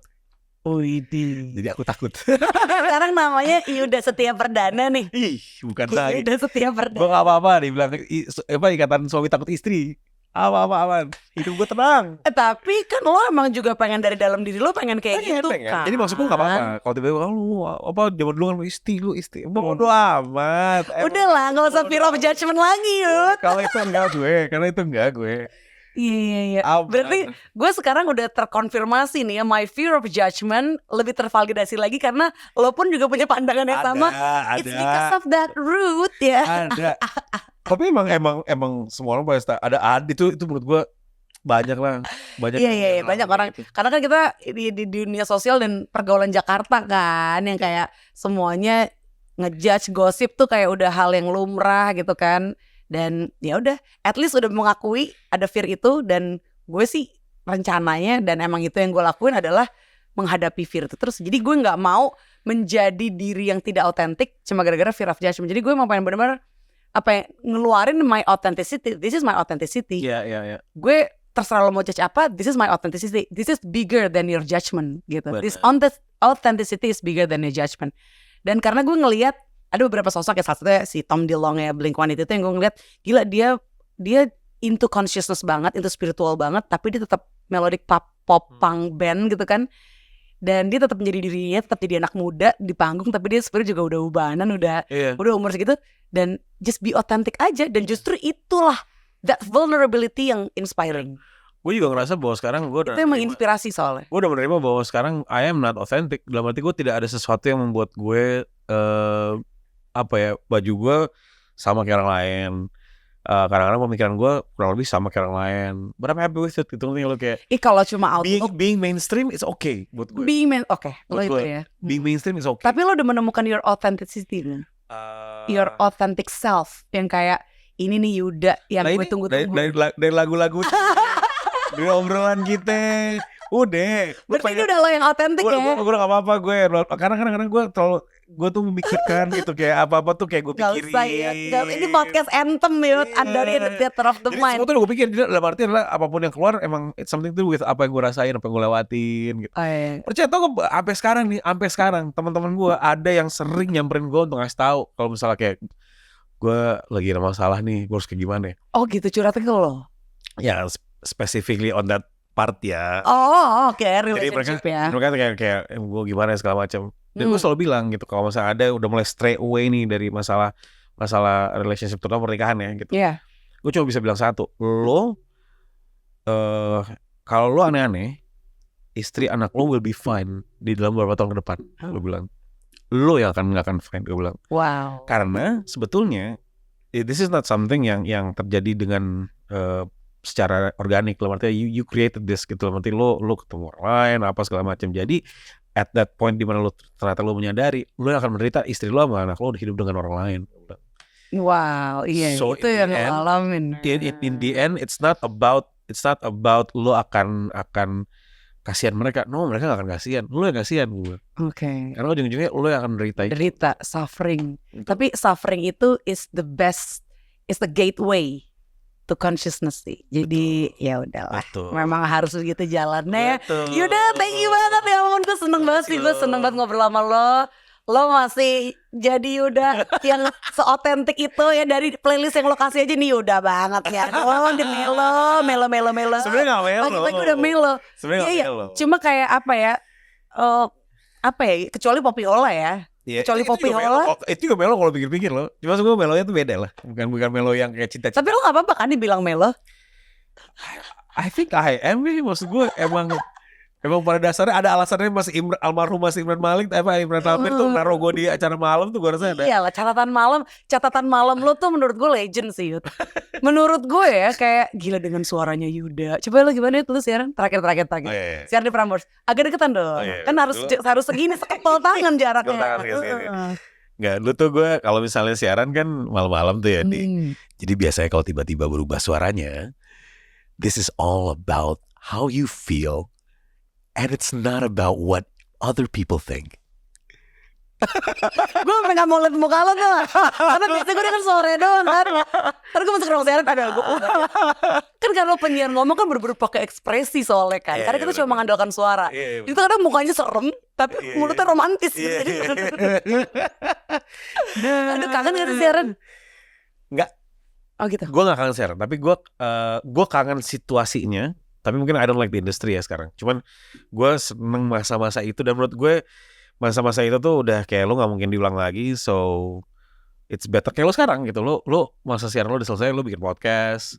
Jadi aku takut. sekarang namanya Yuda Setia Perdana nih. Ih, bukan lagi. Yuda Setia Perdana. Gue gak apa-apa, dia bilang ikatan suami takut istri. Apa-apa, hidup gue tenang. Tapi kan lo emang juga pengen dari dalam diri lo pengen kayak gitu kan. Jadi maksud gue gak apa-apa. Kalau tiba-tiba lu apa zaman dulu kan lu istri, bodo amat. Udah lah, gak usah fear of judgment lagi Yud. Kalau itu enggak gue, karena itu enggak gue. Iya. Aman. Berarti gue sekarang udah terkonfirmasi nih ya, my fear of judgment lebih tervalidasi lagi karena lo pun juga punya pandangan yang sama. It's because of that root ya. Ada. Tapi emang semua orang pasti ada itu menurut gue banyak lah. Iya, banyak orang. Gitu. Karena kan kita di dunia sosial dan pergaulan Jakarta kan, yang kayak semuanya ngejudge, gosip tuh kayak udah hal yang lumrah gitu kan. Dan ya udah, at least udah mengakui ada fear itu, dan gue sih rencananya dan emang itu yang gue lakuin adalah menghadapi fear itu terus. Jadi gue nggak mau menjadi diri yang tidak otentik cuma gara-gara fear of judgment. Jadi gue mau pengen benar-benar ngeluarin my authenticity. This is my authenticity. Iya. Gue terserah lo mau judge apa, this is my authenticity. This is bigger than your judgment gitu. Bener. This authenticity is bigger than your judgment. Dan karena gue ngelihat ada beberapa sosok ya, salah satunya si Tom DeLonge ya, Blink-182 itu yang gue ngeliat gila, dia into consciousness banget, into spiritual banget, tapi dia tetap melodic pop punk band gitu kan. Dan dia tetap menjadi dirinya, tetap jadi anak muda di panggung, tapi dia sebenarnya juga udah ubanan, udah umur segitu. Dan just be authentic aja. Dan justru itulah that vulnerability yang inspiring. Gue juga ngerasa bahwa sekarang gue Itu yang menginspirasi soalnya. Gue udah menerima bahwa sekarang I am not authentic. Dalam arti gue tidak ada sesuatu yang membuat gue baju gue sama kayak orang lain. Kadang-kadang pemikiran gue kurang lebih sama kayak orang lain. But I'm happy with it gitu. Lo kayak Kalau cuma outlook being mainstream is okay buat gue. lo itu ya. Being mainstream is okay. Tapi lo udah menemukan your authenticity kan? Your authentic self, yang kayak ini nih Yuda yang gue tunggu-tunggu. Dari lagu-lagu dari obrolan kita. Udah. Berarti ini udah lo yang authentic ya. Gue gak apa-apa gue. Karena kadang-kadang gue tuh memikirkan gitu. Kayak apa-apa tuh kayak gue pikirin. Gak usah ya. Ini podcast anthem Yud, Under in the Theater of the Jadi Mind. semua tuh udah gue pikirin. Dalam arti adalah apapun yang keluar emang it's something to do with apa yang gue rasain, apa yang gue lewatin gitu. Percaya tau gue sampai sekarang teman-teman gue ada yang sering nyamperin gue untuk ngasih tahu kalau misalnya kayak gue lagi ada masalah nih, gue harus kayak gimana ya. Oh gitu, curhatnya ke lo? Ya specifically on that part ya. Oh oke, Jadi relationship ya. mereka kayak gue gimana segala macam. Dan gue selalu bilang gitu, kalau misalnya ada udah mulai stray away nih dari masalah relationship, terutama pernikahan ya gitu. Iya. Gue cuma bisa bilang satu, lo kalau lo aneh-aneh, istri anak lo will be fine di dalam beberapa tahun ke depan. Gue bilang, lo yang nggak akan fine. Gue bilang. Wow. Karena sebetulnya this is not something yang terjadi dengan secara organik. Artinya you created this gitu. Artinya lo ketemu orang lain apa segala macam. Jadi at that point di mana lo ternyata lo menyadari lo yang akan menderita, istri lo sama anak lo udah hidup dengan orang lain. Wow, iya. So itu yang lo alamin. In the end it's not about lo akan kasihan mereka. No, mereka gak akan kasihan. Lo yang kasihan gue. Oke. Karena ujung-ujungnya lo yang akan derita, suffering. Tapi suffering itu is the gateway to consciousness sih. Jadi ya udahlah. Memang harus begitu jalannya. Yaudah, thank you banget ya ampun, gue seneng banget sih. Gue seneng banget ngobrol sama lo. Lo masih jadi Yuda yang seotentik itu ya, dari playlist yang lo kasih aja nih Yuda banget ya. Oh, di melo. Sebenarnya gak melo. Pagi-pagi udah melo. Sebenarnya gak melo. Cuma kayak apa ya? Kecuali Popiola ya. Kecuali Popiola. Itu juga melo kalau pikir-pikir lo. Cuma gue melonya tuh beda lah. Bukan melo yang kayak cinta-cinta. Tapi lo gak apa-apa kan dibilang melo? I think I am nih, maksud gue emang pada dasarnya ada alasannya almarhum Mas Imran Malik, Imran Thamir tuh naruh gue di acara malam tuh gue rasa ada. Iyalah, catatan malam lo tuh menurut gue legend sih, Yud. Menurut gue ya kayak gila dengan suaranya Yuda. Coba lo gimana itu siaran terakhir. Oh, iya. Siaran di Prambors. Agak deketan dong. Oh, iya. Kan harus segini sekepel tangan jaraknya. Enggak, lu tuh gue kalau misalnya siaran kan malam-malam tuh ya, jadi biasanya kalau tiba-tiba berubah suaranya, this is all about how you feel. And it's not about what other people think. Gue sampe gak mau liat muka lo tuh. Karena biasanya gue kan sore doang kan. Ntar gue masuk ruang siaran, ada gue. Kan kalau penyiar ngomong kan bener-bener pakai ekspresi soalnya kan. Karena kita cuma mengandalkan suara. Itu kadang mukanya serem, tapi mulutnya romantis. Aduh, kangen gak sih siaran? Enggak. Oh gitu. Gue gak kangen siaran, tapi gue kangen situasinya. Tapi mungkin I don't like the industry ya sekarang. Cuman gue seneng masa-masa itu. Dan menurut gue masa-masa itu tuh udah kayak lo gak mungkin diulang lagi. So it's better kayak lo sekarang gitu. Lo masa siaran lo udah selesai, lo bikin podcast.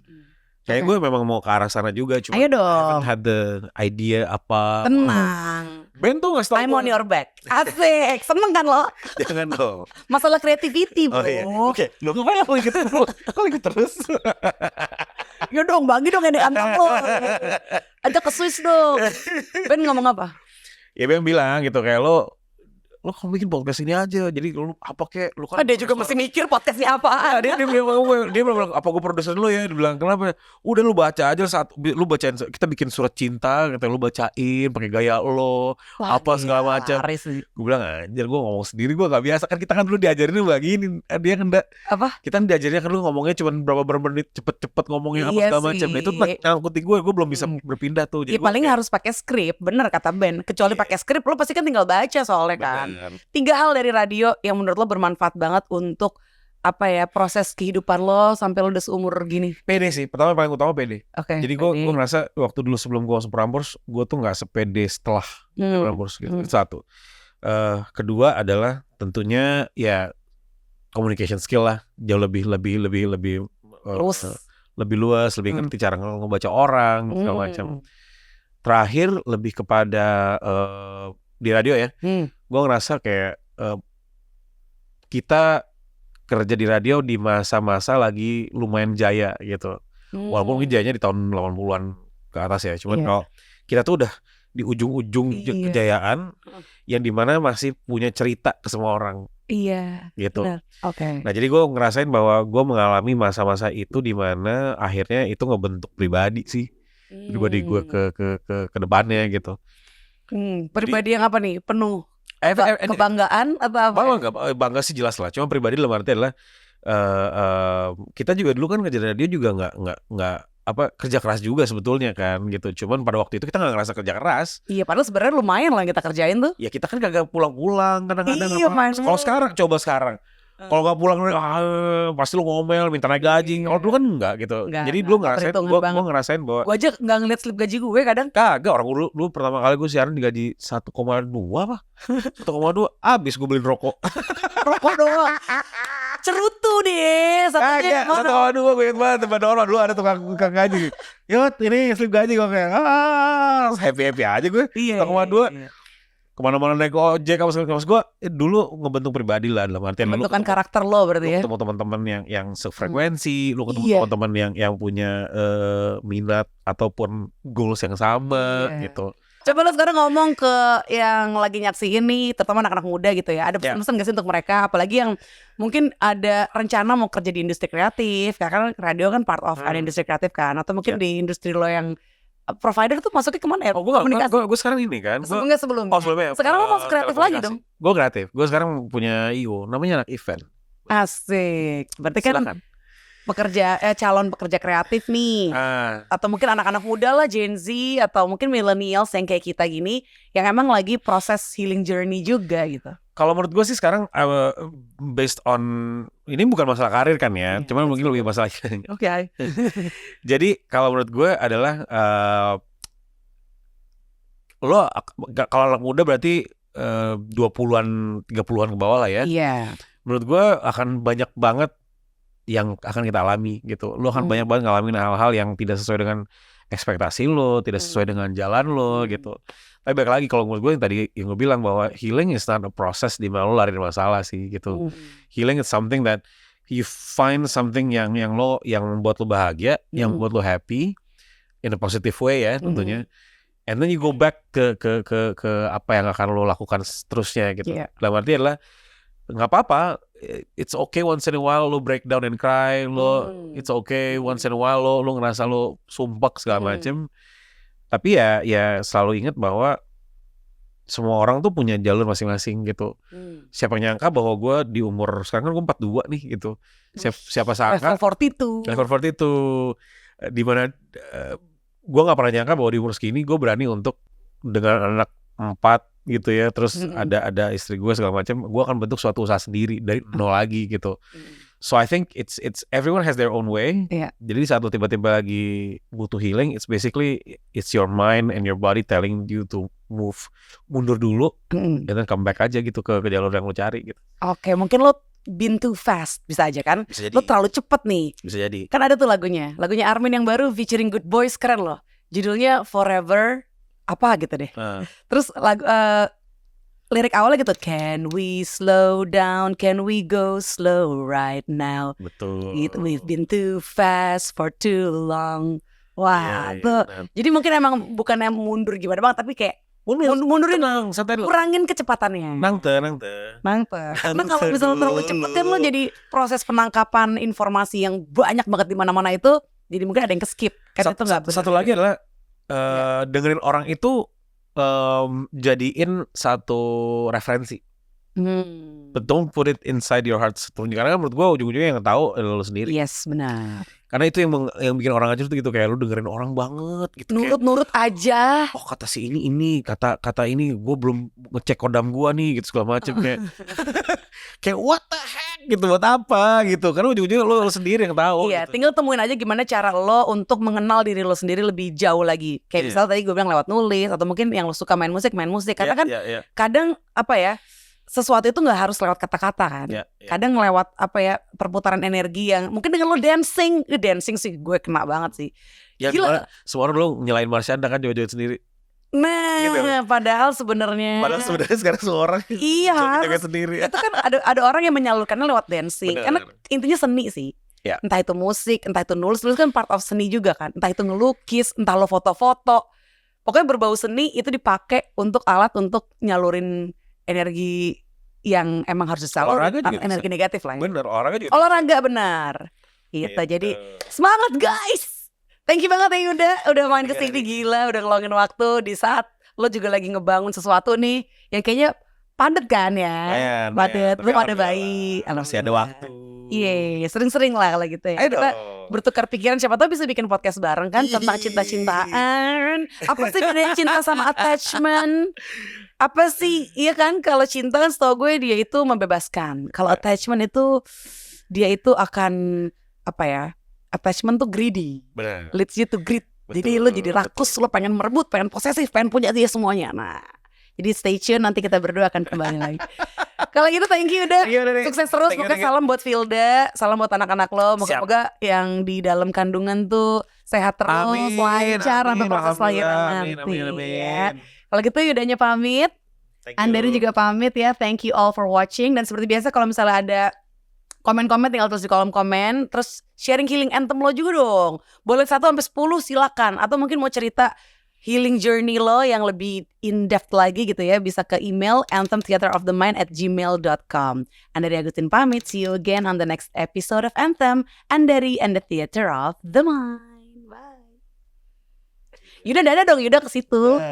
Kayak gue memang mau ke arah sana juga. Cuma ayo dong. I haven't had the idea apa. Tenang. Ben tuh ngasih tau I'm on your back. Asik. Seneng kan lo? Jangan dong. Masalah creativity bro. Oh iya. Oke. Lo ngapain lo ikut terus? Kok ikut terus? Ya dong, bagi dong yang diantar lo. Ajak ke Swiss dong. Ben ngomong apa? Ya Ben bilang gitu kayak lo kamu bikin podcast ini aja. Jadi lo apa kek lo kan. Dia juga mesti mikir podcastnya apaan. Dia bilang apa gue produser lo ya. Dia bilang kenapa? Udah lo baca aja lu bacain, kita bikin surat cinta, kata lo bacain pakai gaya lo. Wah, apa segala macam. Gue bilang anjir, gue ngomong sendiri gue gak biasa. Kan kita kan dulu diajarin begini. Dia kan apa? Kita kan diajarinnya kan lu ngomongnya cuma berapa menit, cepet-cepet ngomongnya apa segala macam. Nah itu ngangkutin gue belum bisa berpindah tuh. Jadi paling harus pakai skrip, bener kata Ben. Kecuali pakai skrip, lo pasti kan tinggal baca soalnya kan. 3 hal dari radio yang menurut lo bermanfaat banget untuk apa ya, proses kehidupan lo sampai lo udah seumur gini. Pede sih, paling utama pede. Okay, jadi gue ngerasa waktu dulu sebelum gue masuk Prambors, gue tuh nggak sepede setelah Prambors gitu. Itu satu. Kedua adalah tentunya ya communication skill lah, jauh lebih luas, lebih ngerti cara ngebaca orang segala macam. Terakhir lebih kepada di radio ya, gue ngerasa kayak kita kerja di radio di masa-masa lagi lumayan jaya gitu. Walaupun mungkin jayanya di tahun 80-an ke atas ya. Cuman kalau kita tuh udah di ujung-ujung kejayaan yang dimana masih punya cerita ke semua orang. Iya. Gitu. Okay. Nah jadi gue ngerasain bahwa gue mengalami masa-masa itu dimana akhirnya itu ngebentuk pribadi sih. Pribadi gue ke depannya gitu. Pribadi yang apa nih? Penuh kebanggaan atau apa? Bangga sih jelas lah. Cuma pribadi dalam arti adalah kita juga dulu kan kerja radio juga nggak kerja keras juga sebetulnya kan gitu. Cuman pada waktu itu kita nggak ngerasa kerja keras. Iya, padahal sebenarnya lumayan lah yang kita kerjain tuh. Ya kita kan kagak pulang-pulang kadang-kadang. Iya, kalau sekarang coba sekarang. Kalau nggak pulang pasti lu ngomel minta naik gaji. Kalau dulu kan enggak gitu. Jadi dulu gue ngerasain bahwa gue aja nggak ngeliat slip gaji gue kadang. Kagak, orang dulu pertama kali gue siaran digaji 1,2 apa? 1,2 abis gue beliin rokok. Rokok doang. Cerutu deh. 1,2 gue inget banget tempat orang dulu ada tukang gaji. Yot ini slip gaji gue kayak happy aja gue. 1,2. Kemana-mana naik ojek apa segala macam. Gue dulu ngebentuk pribadi lah dalam artian membentukkan karakter lo berarti ya. Ketemu teman-teman yang sefrekuensi, lu ketemu teman-teman yang punya minat ataupun goals yang sama gitu. Coba lo sekarang ngomong ke yang lagi nyaksiin nih, terutama anak-anak muda gitu ya. Ada pesan-pesan gak sih untuk mereka? Apalagi yang mungkin ada rencana mau kerja di industri kreatif, karena radio kan part of ada industri kreatif kan. Atau mungkin di industri lo yang provider tuh masuknya kemana ya? Gue sekarang ini kan. Sebelumnya. Sekarang lo masuk kreatif lagi dong? Gue kreatif. Gue sekarang punya IO, namanya Anak Event. Asik. Berarti kan calon pekerja kreatif nih. Atau mungkin anak-anak muda lah, Gen Z, atau mungkin millennials yang kayak kita gini, yang emang lagi proses healing journey juga gitu. Kalau menurut gue sih sekarang based on ini bukan masalah karir kan ya, cuman mungkin lebih masalah. Oke. Jadi kalau menurut gue adalah lo kalau anak muda berarti 20-an 30-an ke bawah lah ya. Iya. Menurut gue akan banyak banget yang akan kita alami gitu. Lo akan banyak banget ngalamin hal-hal yang tidak sesuai dengan ekspektasi lo, tidak sesuai dengan jalan lo gitu. Tapi balik lagi kalau menurut gue yang tadi yang gue bilang bahwa healing is not a process di mana lo lari dari masalah sih gitu. Healing is something that you find something yang membuat lo bahagia, yang membuat lo happy in a positive way ya tentunya. And then you go back ke apa yang akan lo lakukan seterusnya gitu. Dalam arti adalah nggak apa-apa, it's okay once in a while lo break down and cry, it's okay once in a while lo ngerasa lo sumpek segala macem. Tapi ya selalu ingat bahwa semua orang tuh punya jalur masing-masing gitu. Siapa yang nyangka bahwa gue di umur sekarang kan gue 42 nih gitu. Siapa sangka level 42 di mana gue nggak pernah nyangka bahwa di umur segini gue berani untuk dengan anak 4 gitu ya, terus ada istri gue segala macam, gue akan bentuk suatu usaha sendiri dari nol lagi gitu. So I think it's everyone has their own way. Jadi saat lo tiba-tiba lagi butuh healing, it's basically it's your mind and your body telling you to mundur dulu, dan then come back aja gitu ke jalur yang lo cari gitu. Oke, mungkin lo been too fast, bisa aja kan? Bisa jadi. Lo terlalu cepet nih. Bisa jadi. Kan ada tuh lagunya Armin yang baru featuring Good Boys, keren loh. Judulnya Forever apa gitu deh. Terus lagu lirik awalnya gitu, can we slow down, can we go slow right now? Betul. We've been too fast for too long. Wah, tuh. Jadi mungkin emang bukannya mundur gimana banget, tapi kayak mundurin, kurangin kecepatannya. Nangte. Karena kalau misalnya terlalu cepet kan lo jadi proses penangkapan informasi yang banyak banget di mana-mana itu, jadi mungkin ada yang keskip. Kan itu nggak benar. Satu lagi adalah dengerin orang itu jadiin satu referensi. But don't put it inside your heart sepenuhnya. Karena kan menurut gue ujung-ujungnya yang tahu lo sendiri. Yes, benar. Karena itu yang bikin orang aja tuh gitu, kayak lu dengerin orang banget gitu. Nurut aja. Oh kata si ini kata ini, gue belum ngecek kodam gue nih gitu segala macem kayak kayak what the heck gitu, buat apa gitu. Karena ujung-ujungnya lo sendiri yang tahu. Iya, gitu. tinggal temuin aja gimana cara lo untuk mengenal diri lo sendiri lebih jauh lagi. Kayak misalnya tadi gue bilang lewat nulis, atau mungkin yang lo suka main musik. Karena kan kadang apa ya, sesuatu itu nggak harus lewat kata-kata kan. Kadang lewat apa ya, perputaran energi yang mungkin dengan lo dancing sih gue kena banget sih. Ya gila. Semua orang lo nyelain Marsyanda kan joget sendiri. Nah, gitu. Padahal sebenarnya sekarang semua orang joget sendiri. Itu kan ada orang yang menyalurkannya lewat dancing. Karena intinya seni sih. Entah itu musik, entah itu nulis kan part of seni juga kan. Entah itu ngelukis, entah lo foto-foto. Pokoknya berbau seni itu dipakai untuk alat untuk nyalurin energi yang emang harus disalurkan, energi negatif lah ya. Bener, olahraga benar. Gitu. Jadi semangat guys. Thank you banget ya udah main kesini, gila, udah ngeluangin waktu di saat lo juga lagi ngebangun sesuatu nih yang kayaknya padat kan ya. Padat, belum ada bayi. Masih ada waktu. Iya, sering-sering lah kalau gitu ya. Kita bertukar pikiran, siapa tahu bisa bikin podcast bareng kan tentang cinta-cintaan. Apa sih bedanya cinta sama attachment? Apa sih, iya kan, kalau cinta kan setahu gue dia itu membebaskan. Kalau attachment itu dia itu akan apa ya? Attachment tuh greedy. Benar. Leads you to greed. Jadi lo jadi rakus, lo pengen merebut, pengen posesif, pengen punya dia semuanya. Nah, jadi stay tune, nanti kita berdua akan kembali lagi. Kalau gitu thank you udah. Sukses terus. Pokoknya salam buat Vilda, salam buat anak-anak lo. Moga-moga yang di dalam kandungan tuh sehat terus, lancar sampai proses lahiran nanti. Ya. Kalau gitu Yudanya pamit, Andari juga pamit ya. Thank you all for watching. Dan seperti biasa kalau misalnya ada komen-komen tinggal tulis di kolom komen. Terus sharing healing anthem lo juga dong. Boleh 1-10 silakan. Atau mungkin mau cerita healing journey lo yang lebih in-depth lagi gitu ya, bisa ke email anthemtheaterofthemind@gmail.com. Andari Agustin pamit. See you again on the next episode of Anthem, Andari and the Theater of the Mind. Bye. Yuda dadah dong, Yuda ke situ.